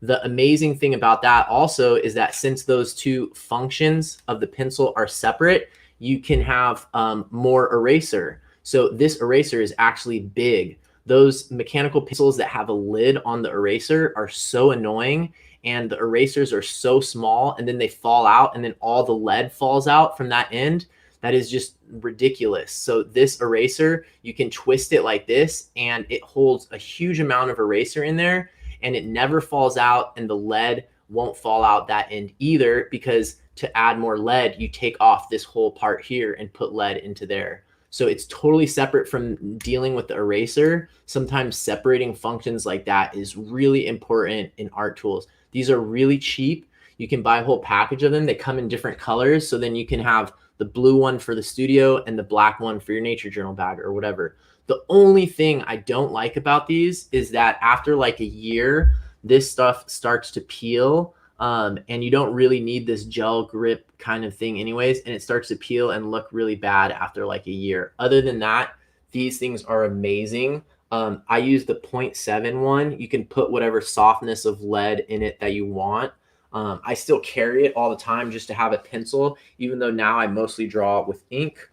Speaker 1: The amazing thing about that also is that since those two functions of the pencil are separate, you can have more eraser. So this eraser is actually big. Those mechanical pencils that have a lid on the eraser are so annoying, and the erasers are so small, and then they fall out, and then all the lead falls out from that end. That is just ridiculous. So this eraser, you can twist it like this, and it holds a huge amount of eraser in there, and it never falls out, and the lead won't fall out that end either, because to add more lead, you take off this whole part here and put lead into there. So it's totally separate from dealing with the eraser. Sometimes separating functions like that is really important in art tools. These are really cheap. You can buy a whole package of them. They come in different colors. So then you can have the blue one for the studio and the black one for your nature journal bag or whatever. The only thing I don't like about these is that after like a year, this stuff starts to peel, and you don't really need this gel grip kind of thing anyways, and it starts to peel and look really bad after like a year. Other than that, these things are amazing. I use the 0.7 one. You can put whatever softness of lead in it that you want. I still carry it all the time just to have a pencil, even though now I mostly draw with ink.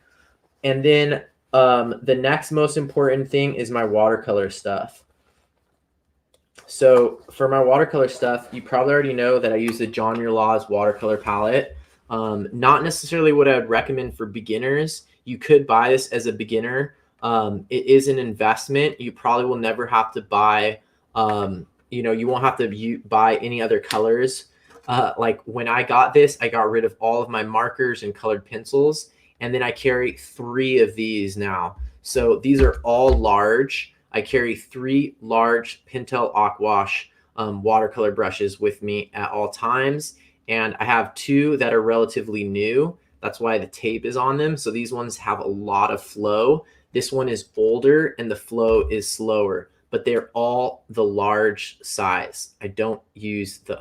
Speaker 1: And then the next most important thing is my watercolor stuff. So for my watercolor stuff, you probably already know that I use the John Muir Laws watercolor palette. Not necessarily what I would recommend for beginners. You could buy this as a beginner. It is an investment. You probably will never have to buy, you won't have to buy any other colors. Like when I got this, I got rid of all of my markers and colored pencils. And then I carry 3 of these now. So these are all large. I carry 3 large Pentel Aquash watercolor brushes with me at all times. And I have 2 that are relatively new. That's why the tape is on them. So these ones have a lot of flow. This one is older and the flow is slower, but they're all the large size. I don't use the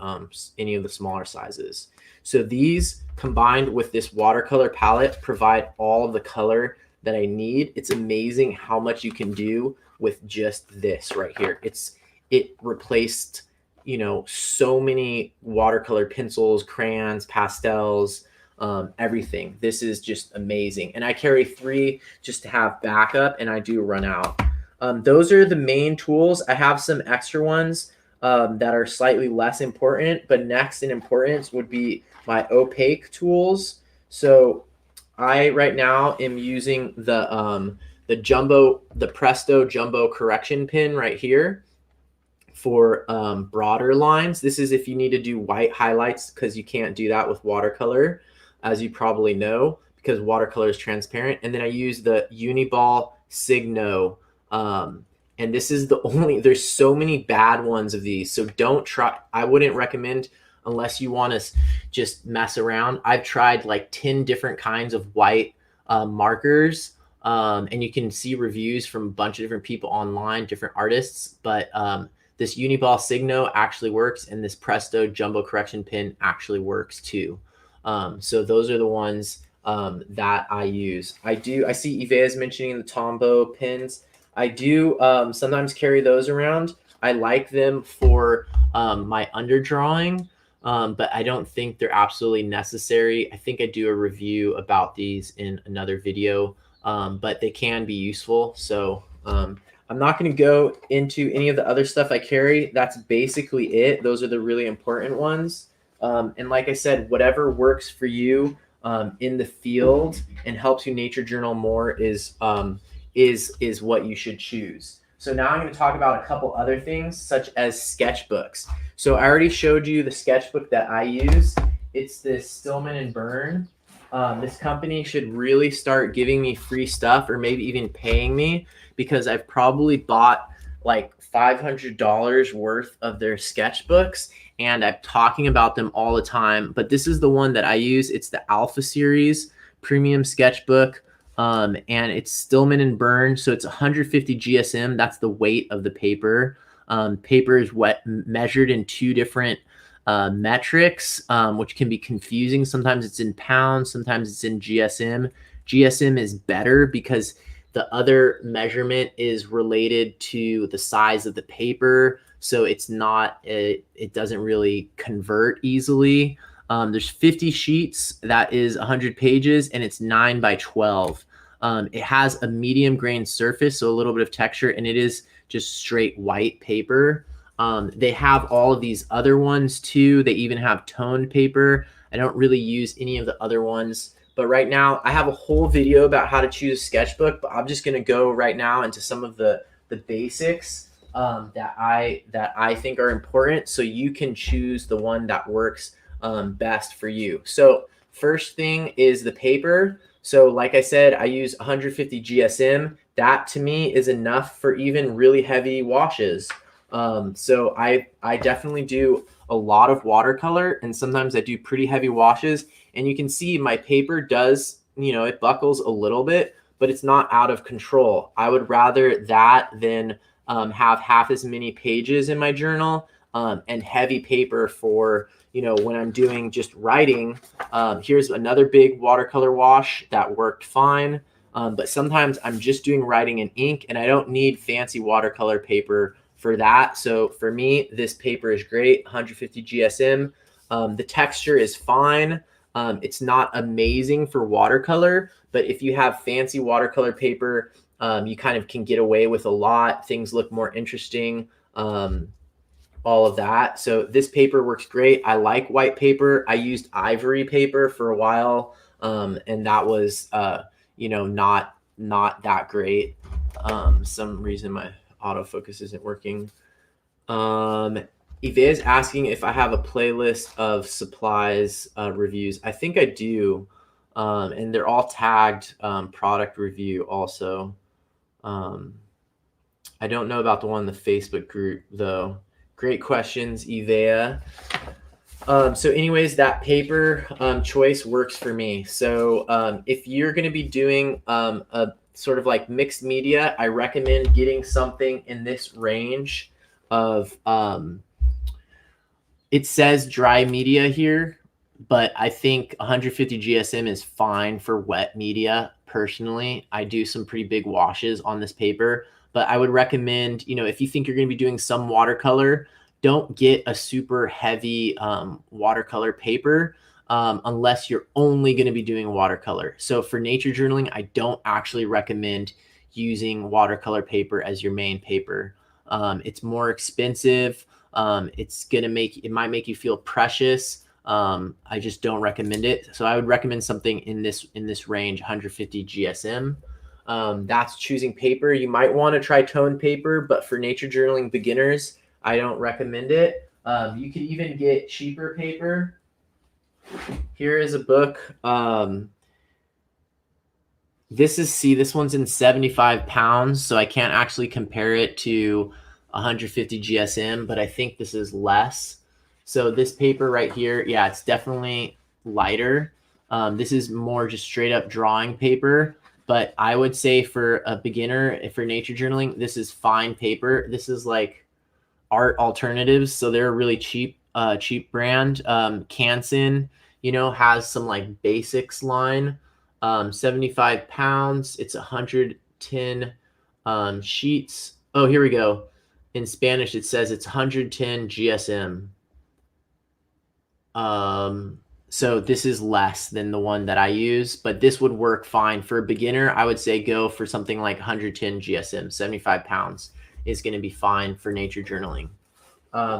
Speaker 1: any of the smaller sizes. So these combined with this watercolor palette provide all of the color that I need. It's amazing how much you can do with just this right here. It replaced, so many watercolor pencils, crayons, pastels, everything. This is just amazing. And I carry 3 just to have backup, and I do run out. Those are the main tools. I have some extra ones that are slightly less important, but next in importance would be my opaque tools. So I right now am using the Presto Jumbo correction pen right here for broader lines. This is if you need to do white highlights, because you can't do that with watercolor, as you probably know, because watercolor is transparent. And then I use the Uniball Signo. And this is there's so many bad ones of these. So don't try. I wouldn't recommend unless you want to just mess around. I've tried like 10 different kinds of white markers. And you can see reviews from a bunch of different people online, different artists. But this Uniball Signo actually works, and this Presto Jumbo Correction Pen actually works too. So those are the ones that I use. I see Yves mentioning the Tombow pens. I do sometimes carry those around. I like them for my underdrawing, but I don't think they're absolutely necessary. I think I do a review about these in another video, but they can be useful. So I'm not going to go into any of the other stuff I carry. That's basically it. Those are the really important ones. And like I said, whatever works for you in the field and helps you nature journal more is what you should choose. So now I'm going to talk about a couple other things, such as sketchbooks. So I already showed you the sketchbook that I use. It's this Stillman and Byrne. This company should really start giving me free stuff, or maybe even paying me, because I've probably bought like $500 worth of their sketchbooks, and I'm talking about them all the time. But this is the one that I use. It's the Alpha Series Premium Sketchbook. And it's Stillman and Byrne, so it's 150 GSM. That's the weight of the paper. Paper is measured in two different metrics, which can be confusing. Sometimes it's in pounds, sometimes it's in GSM. GSM is better because the other measurement is related to the size of the paper, so it's not it doesn't really convert easily. There's 50 sheets, that is 100 pages, and it's 9 by 12. It has a medium grain surface, so a little bit of texture, and it is just straight white paper. They have all of these other ones too. They even have toned paper. I don't really use any of the other ones, but right now I have a whole video about how to choose a sketchbook, but I'm just going to go right now into some of the basics that I think are important, so you can choose the one that works best for you. So first thing is the paper. So like I said, I use 150 GSM. That to me is enough for even really heavy washes. So I definitely do a lot of watercolor, and sometimes I do pretty heavy washes. And you can see my paper does, it buckles a little bit, but it's not out of control. I would rather that than have half as many pages in my journal and heavy paper for, when I'm doing just writing. Here's another big watercolor wash that worked fine. But sometimes I'm just doing writing in ink, and I don't need fancy watercolor paper for that. So for me, this paper is great, 150 GSM. The texture is fine. It's not amazing for watercolor, but if you have fancy watercolor paper, you kind of can get away with a lot. Things look more interesting. All of that. So this paper works great. I like white paper. I used ivory paper for a while, and that was, not that great. Some reason my autofocus isn't working. Eve is asking if I have a playlist of supplies reviews. I think I do, and they're all tagged product review also. I don't know about the one in the Facebook group though. Great questions, Evea. So anyways, that paper choice works for me. So if you're going to be doing a sort of like mixed media, I recommend getting something in this range of, it says dry media here, but I think 150 GSM is fine for wet media. Personally, I do some pretty big washes on this paper, but I would recommend, if you think you're going to be doing some watercolor, don't get a super heavy watercolor paper unless you're only going to be doing watercolor. So for nature journaling, I don't actually recommend using watercolor paper as your main paper. It's more expensive. It might make you feel precious. I just don't recommend it. So I would recommend something in this range, 150 GSM. That's choosing paper. You might want to try toned paper, but for nature journaling beginners, I don't recommend it. You can even get cheaper paper. Here is a book. This one's in 75 pounds, so I can't actually compare it to 150 GSM, but I think this is less. So this paper right here, yeah, it's definitely lighter. This is more just straight up drawing paper, but I would say for a beginner, for nature journaling, this is fine paper. This is like Art Alternatives, so they're a really cheap brand. Canson, has some like basics line. 75 pounds, it's 110 Sheets. Oh, here we go. In Spanish, it says it's 110 GSM. So this is less than the one that I use, but this would work fine for a beginner. I would say go for something like 110 GSM. 75 pounds is going to be fine for nature journaling.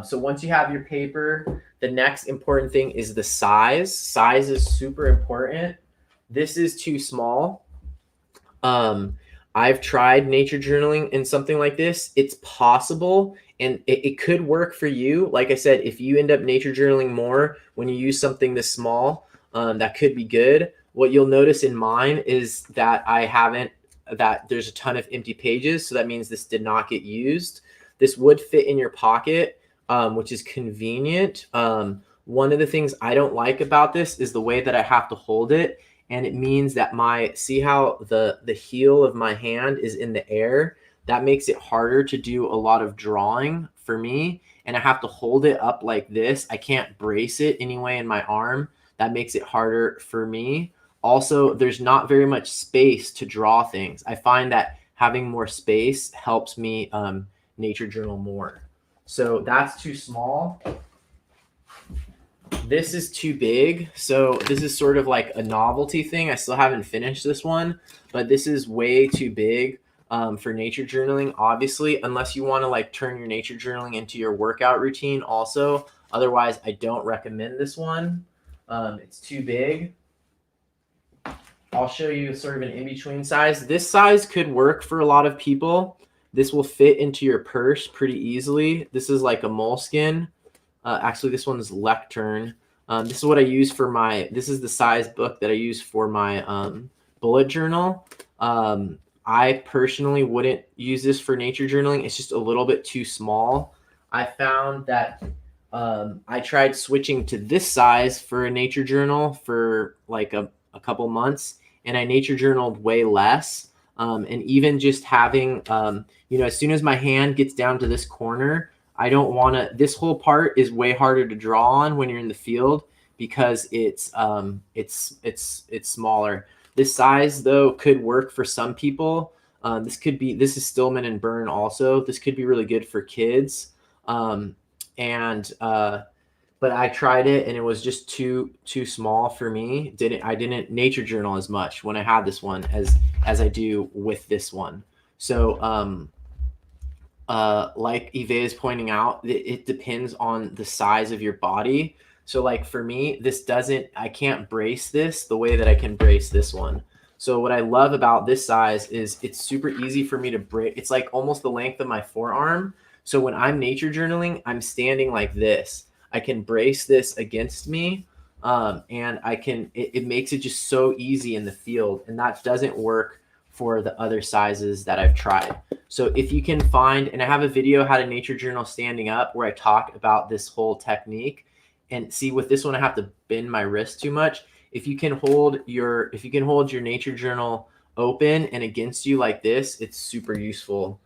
Speaker 1: So once you have your paper, the next important thing is the size. Size is super important. This is too small. I've tried nature journaling in something like this. It's possible, and it could work for you. Like I said, if you end up nature journaling more when you use something this small, that could be good. What you'll notice in mine is that that there's a ton of empty pages. So that means this did not get used. This would fit in your pocket, which is convenient. One of the things I don't like about this is the way that I have to hold it. And it means that see how the heel of my hand is in the air? That makes it harder to do a lot of drawing for me. And I have to hold it up like this. I can't brace it anyway in my arm. That makes it harder for me. Also, there's not very much space to draw things. I find that having more space helps me nature journal more. So that's too small. This is too big. So this is sort of like a novelty thing. I still haven't finished this one, but this is way too big for nature journaling, obviously, unless you want to like turn your nature journaling into your workout routine also. Otherwise, I don't recommend this one. It's too big. I'll show you sort of an in-between size. This size could work for a lot of people. This will fit into your purse pretty easily. This is like a moleskin. Actually, this one's lectern. This is what I use for this is the size book that I use for my bullet journal. I personally wouldn't use this for nature journaling. It's just a little bit too small. I found that I tried switching to this size for a nature journal for like a couple months, and I nature journaled way less. And even just having, as soon as my hand gets down to this corner, I don't want to, this whole part is way harder to draw on when you're in the field because it's smaller. This size though could work for some people. This is Stillman and Byrne also. This could be really good for kids. But I tried it and it was just too small for me. I didn't nature journal as much when I had this one as I do with this one. So, like Yve is pointing out, it depends on the size of your body. So like for me, I can't brace this the way that I can brace this one. So what I love about this size is it's super easy for me to brace. It's like almost the length of my forearm. So when I'm nature journaling, I'm standing like this. I can brace this against me. And it makes it just so easy in the field. And that doesn't work for the other sizes that I've tried. So if you can find, and I have a video how to nature journal standing up where I talk about this whole technique. And see, with this one, I have to bend my wrist too much. If you can hold your nature journal open and against you like this, it's super useful.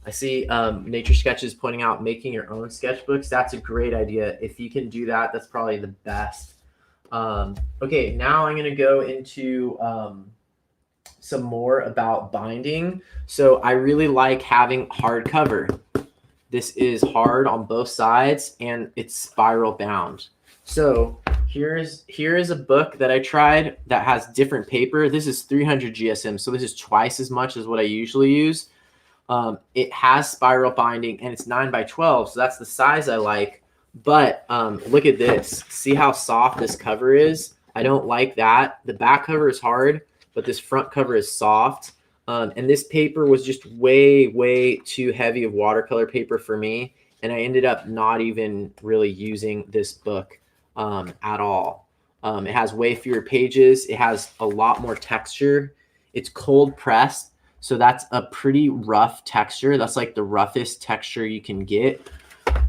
Speaker 1: I see Nature Sketches pointing out making your own sketchbooks. That's a great idea. If you can do that, that's probably the best. Okay, now I'm going to go into some more about binding. So I really like having hardcover. This is hard on both sides and it's spiral bound. So here is a book that I tried that has different paper. This is 300 GSM, so this is twice as much as what I usually use. It has spiral binding and it's 9x12, so that's the size I like. But look at this. See how soft this cover is? I don't like that. The back cover is hard, but this front cover is soft. And this paper was just way too heavy of watercolor paper for me. And I ended up not even really using this book at all. It has way fewer pages. It has a lot more texture. It's cold pressed. So that's a pretty rough texture. That's like the roughest texture you can get.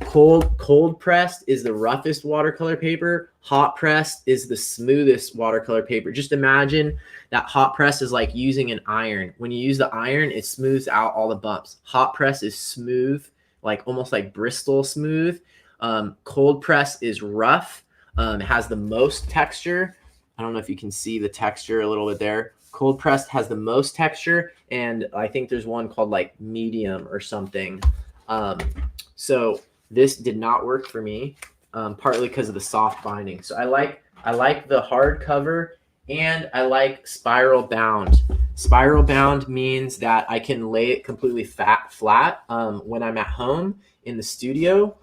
Speaker 1: Cold pressed is the roughest watercolor paper. Hot pressed is the smoothest watercolor paper. Just imagine that hot press is like using an iron. When you use the iron, it smooths out all the bumps. Hot press is smooth, like almost like Bristol smooth. Cold press is rough. It has the most texture. I don't know if you can see the texture a little bit there. Cold pressed has the most texture, and I think there's one called like medium or something. So this did not work for me, partly because of the soft binding. So I like the hard cover, and I like spiral bound. Spiral bound means that I can lay it completely flat when I'm at home in the studio,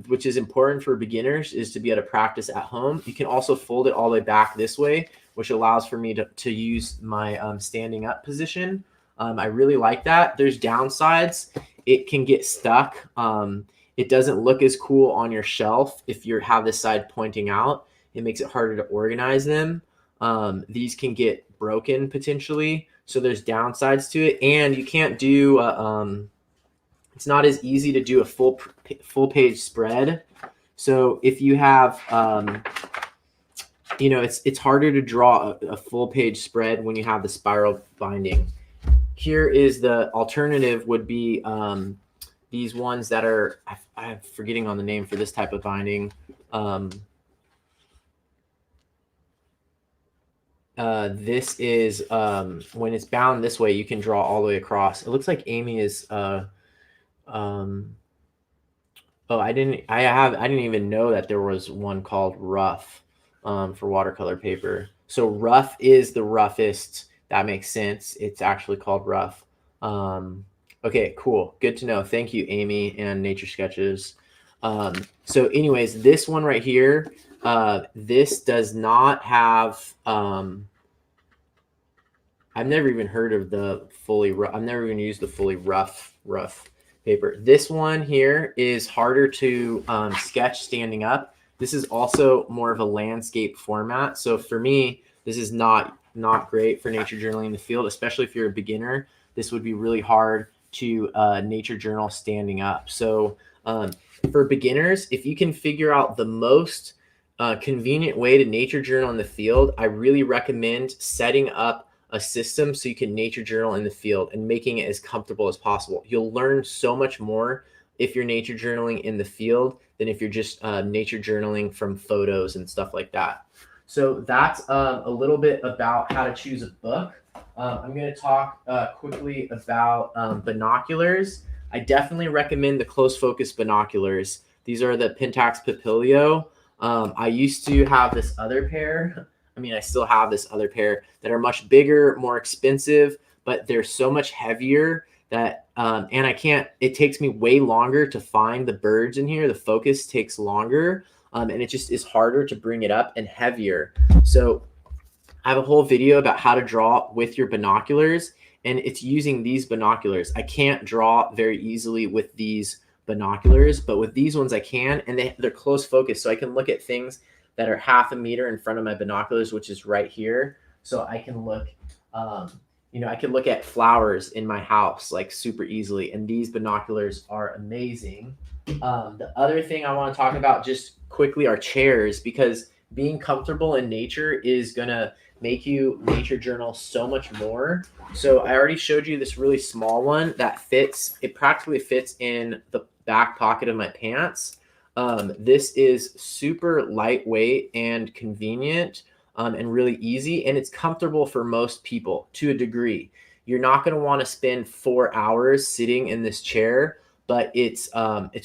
Speaker 1: which is important for beginners, is to be able to practice at home. You can also fold it all the way back this way, which allows for me to use my standing up position. I really like that. There's downsides. It can get stuck. It doesn't look as cool on your shelf if you have this side pointing out. It makes it harder to organize them. These can get broken potentially. So there's downsides to it. And you can't do, it's not as easy to do a full page spread. So if you have, it's harder to draw a full page spread when you have the spiral binding. Here is the alternative would be these ones that are, I'm forgetting on the name for this type of binding. This is when it's bound this way, you can draw all the way across. It looks like Amy is I didn't even know that there was one called rough for watercolor paper. So rough is the roughest. That makes sense. It's actually called rough. Okay, cool. Good to know. Thank you, Amy and Nature Sketches. So anyways, this one right here, this does not have, I've never even heard of the fully rough. I've never even used the fully rough paper. This one here is harder to sketch standing up. This is also more of a landscape format. So for me, this is not great for nature journaling in the field, especially if you're a beginner. This would be really hard to nature journal standing up. So for beginners, if you can figure out the most convenient way to nature journal in the field, I really recommend setting up a system so you can nature journal in the field and making it as comfortable as possible. You'll learn so much more if you're nature journaling in the field than if you're just nature journaling from photos and stuff like that. So that's a little bit about how to choose a book. I'm going to talk quickly about binoculars. I definitely recommend the close focus binoculars. These are the Pentax Papilio. I used to have this other pair. I mean, I still have this other pair that are much bigger, more expensive, but they're so much heavier that, and it takes me way longer to find the birds in here. The focus takes longer, and it just is harder to bring it up and heavier. So I have a whole video about how to draw with your binoculars, and it's using these binoculars. I can't draw very easily with these binoculars, but with these ones I can, and they're close focus, so I can look at things that are half a meter in front of my binoculars, which is right here. So I can look, I can look at flowers in my house like super easily. And these binoculars are amazing. The other thing I want to talk about just quickly are chairs, because being comfortable in nature is going to make you nature journal so much more. So I already showed you this really small one that fits. It practically fits in the back pocket of my pants. This is super lightweight and convenient and really easy, and it's comfortable for most people to a degree. You're not going to want to spend 4 hours sitting in this chair, but it's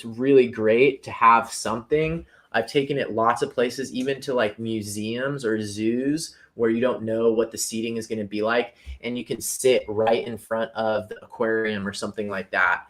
Speaker 1: really great to have something. I've taken it lots of places, even to like museums or zoos where you don't know what the seating is going to be like, and you can sit right in front of the aquarium or something like that.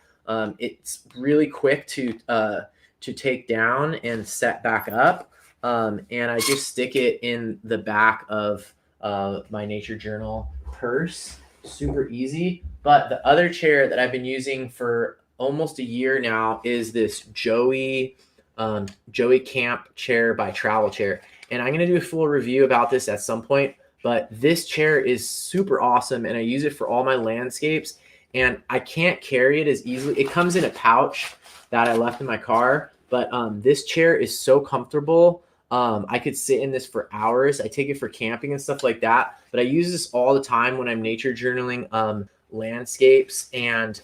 Speaker 1: It's really quick to take down and set back up. And I just stick it in the back of my nature journal purse. Super easy. But the other chair that I've been using for almost a year now is this Joey Camp chair by Travel Chair. And I'm going to do a full review about this at some point. But this chair is super awesome, and I use it for all my landscapes. And I can't carry it as easily. It comes in a pouch that I left in my car, but this chair is so comfortable. I could sit in this for hours. I take it for camping and stuff like that, but I use this all the time when I'm nature journaling landscapes and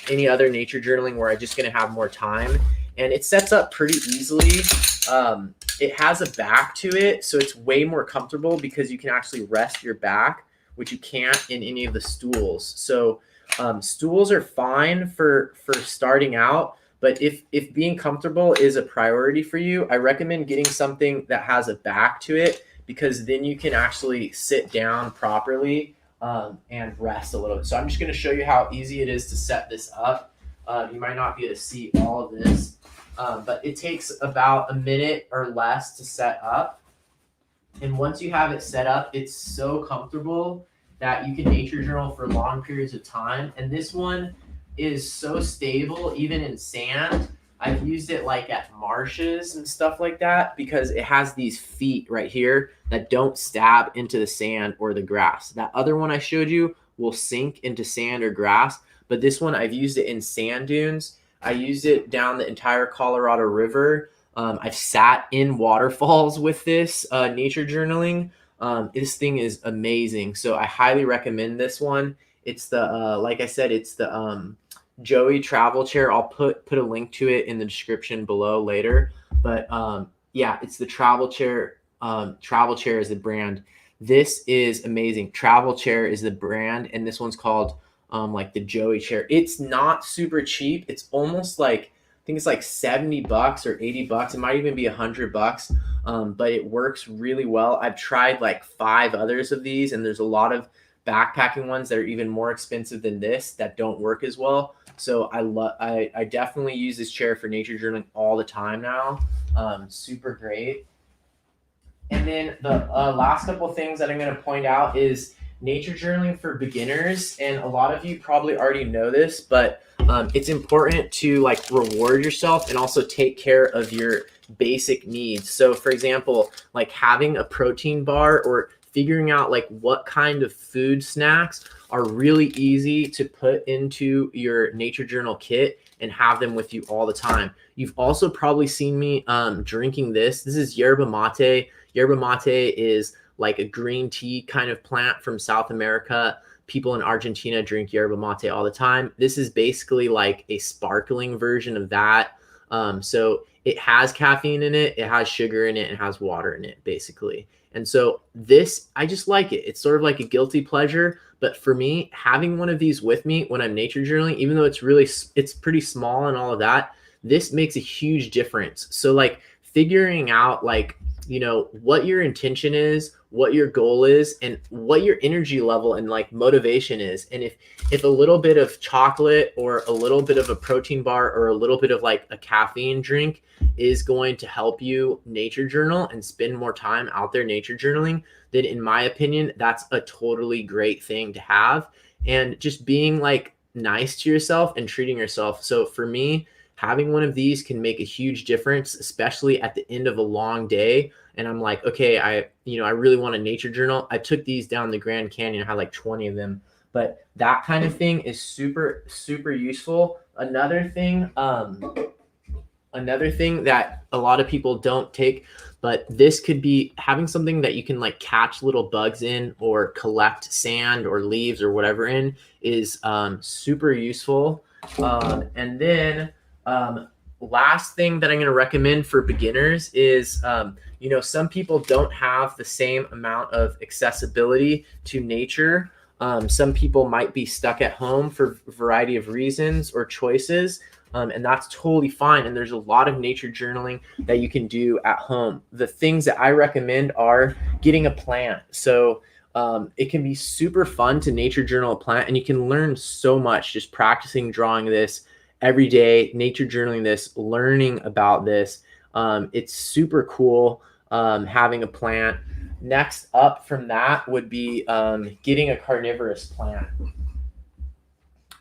Speaker 1: any other nature journaling where I'm just going to have more time. And it sets up pretty easily. It has a back to it, so it's way more comfortable because you can actually rest your back, which you can't in any of the stools. So stools are fine for starting out, but if being comfortable is a priority for you, I recommend getting something that has a back to it, because then you can actually sit down properly and rest a little bit. So I'm just going to show you how easy it is to set this up. You might not be able to see all of this, but it takes about a minute or less to set up. And once you have it set up, it's so comfortable that you can nature journal for long periods of time. And this one is so stable, even in sand. I've used it like at marshes and stuff like that, because it has these feet right here that don't stab into the sand or the grass. That other one I showed you will sink into sand or grass, but this one I've used it in sand dunes. I used it down the entire Colorado River. I've sat in waterfalls with this nature journaling. This thing is amazing. So I highly recommend this one. It's the, like I said, it's the Joey travel chair. I'll put a link to it in the description below later. But yeah, it's the travel chair. Travel chair is the brand. This is amazing. Travel chair is the brand, and this one's called like the Joey chair. It's not super cheap. It's almost like, I think it's like $70 or $80. It might even be $100, but it works really well. I've tried like 5 others of these, and there's a lot of backpacking ones that are even more expensive than this that don't work as well. So I definitely use this chair for nature journaling all the time now. Super great. And then the last couple of things that I'm going to point out is nature journaling for beginners. And a lot of you probably already know this, but it's important to like reward yourself and also take care of your basic needs. So for example, like having a protein bar, or figuring out like what kind of food snacks are really easy to put into your nature journal kit and have them with you all the time. You've also probably seen me drinking this. This is yerba mate. Yerba mate is like a green tea kind of plant from South America. People in Argentina drink yerba mate all the time. This is basically like a sparkling version of that. So it has caffeine in it, it has sugar in it, and has water in it, basically. And so this, I just like it. It's sort of like a guilty pleasure. But for me, having one of these with me when I'm nature journaling, even though it's pretty small and all of that, this makes a huge difference. So like figuring out like, you know, what your intention is, what your goal is, and what your energy level and like motivation is. And if a little bit of chocolate or a little bit of a protein bar or a little bit of like a caffeine drink is going to help you nature journal and spend more time out there nature journaling, then in my opinion, that's a totally great thing to have. And just being like nice to yourself and treating yourself. So for me, having one of these can make a huge difference, especially at the end of a long day. And I'm like, okay, I really want a nature journal. I took these down the Grand Canyon. I had like 20 of them, but that kind of thing is super, super useful. Another thing that a lot of people don't take, but this could be having something that you can like catch little bugs in or collect sand or leaves or whatever in is super useful. And then last thing that I'm going to recommend for beginners is, some people don't have the same amount of accessibility to nature. Some people might be stuck at home for a variety of reasons or choices. And that's totally fine. And there's a lot of nature journaling that you can do at home. The things that I recommend are getting a plant. So it can be super fun to nature journal a plant, and you can learn so much just practicing drawing this every day, nature journaling this, learning about this. It's super cool having a plant. Next up from that would be getting a carnivorous plant.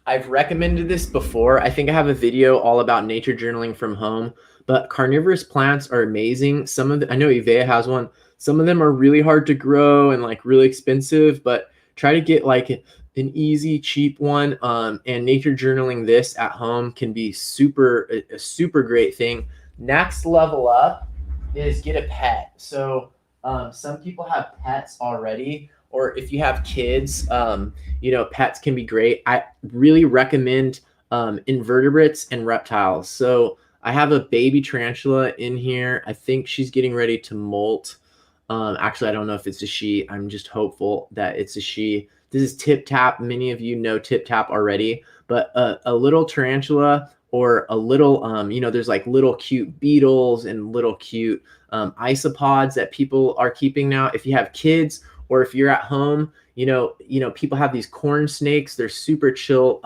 Speaker 1: I've recommended this before. I think I have a video all about nature journaling from home, but carnivorous plants are amazing. I know Ivea has one. Some of them are really hard to grow and like really expensive, but try to get like an easy, cheap one. And nature journaling this at home can be a super great thing. Next level up is get a pet. So some people have pets already, or if you have kids, pets can be great. I really recommend invertebrates and reptiles. So I have a baby tarantula in here. I think she's getting ready to molt. Actually, I don't know if it's a she. I'm just hopeful that it's a she. This is Tip Tap. Many of you know Tip Tap already, but a little tarantula or a little, there's like little cute beetles and little cute isopods that people are keeping now. If you have kids or if you're at home, people have these corn snakes. They're super chill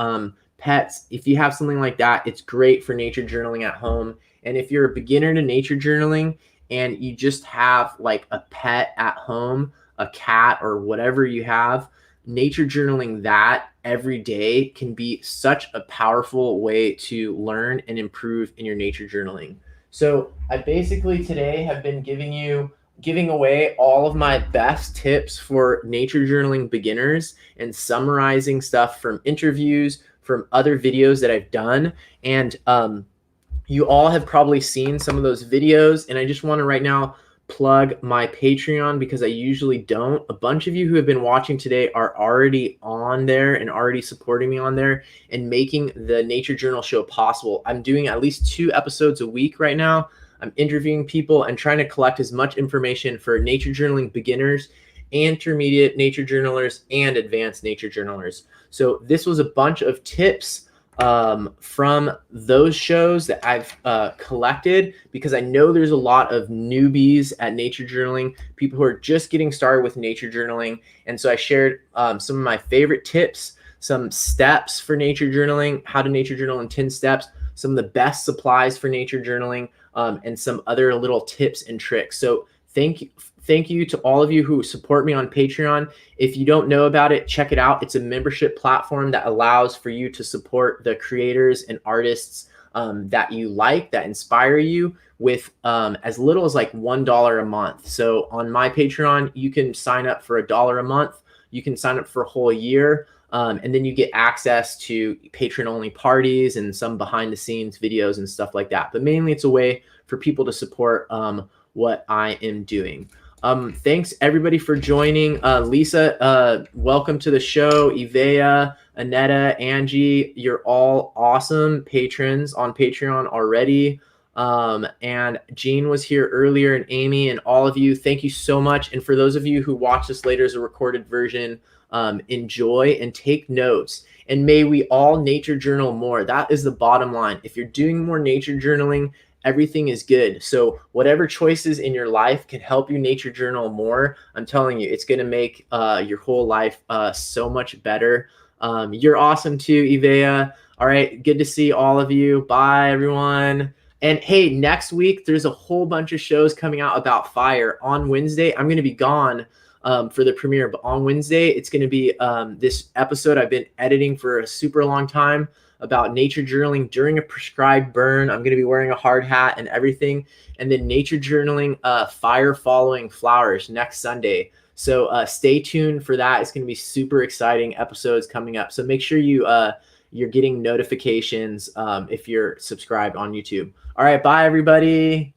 Speaker 1: pets. If you have something like that, it's great for nature journaling at home. And if you're a beginner to nature journaling and you just have like a pet at home, a cat or whatever you have, nature journaling that every day can be such a powerful way to learn and improve in your nature journaling. So I basically today have been giving away all of my best tips for nature journaling beginners and summarizing stuff from interviews, from other videos that I've done. And you all have probably seen some of those videos, and I just want to right now plug my Patreon because I usually don't. A bunch of you who have been watching today are already on there and already supporting me on there and making the Nature Journal show possible. I'm doing at least 2 episodes a week right now. I'm interviewing people and trying to collect as much information for nature journaling beginners, intermediate nature journalers, and advanced nature journalers. So this was a bunch of tips from those shows that I've collected, because I know there's a lot of newbies at nature journaling, people who are just getting started with nature journaling. And so I shared some of my favorite tips, some steps for nature journaling, how to nature journal in 10 steps, some of the best supplies for nature journaling, and some other little tips and tricks. So thank you to all of you who support me on Patreon. If you don't know about it, check it out. It's a membership platform that allows for you to support the creators and artists that you like, that inspire you, with as little as like $1 a month. So on my Patreon, you can sign up for $1 a month. You can sign up for a whole year. And then you get access to patron-only parties and some behind-the-scenes videos and stuff like that. But mainly it's a way for people to support what I am doing. Thanks everybody for joining. Lisa, welcome to the show. Ivea, Anetta, Angie, you're all awesome patrons on Patreon already. And Jean was here earlier, and Amy, and all of you, thank you so much. And for those of you who watch this later as a recorded version, enjoy and take notes. And may we all nature journal more. That is the bottom line. If you're doing more nature journaling, everything is good. So whatever choices in your life can help you nature journal more, I'm telling you, it's going to make your whole life so much better. You're awesome too, Ivea. All right, good to see all of you. Bye, everyone. And hey, next week, there's a whole bunch of shows coming out about fire. On Wednesday, I'm going to be gone for the premiere, but on Wednesday, it's going to be this episode I've been editing for a super long time about nature journaling during a prescribed burn. I'm going to be wearing a hard hat and everything. And then nature journaling, fire following flowers next Sunday. So stay tuned for that. It's going to be super exciting episodes coming up. So make sure you're getting notifications if you're subscribed on YouTube. All right. Bye, everybody.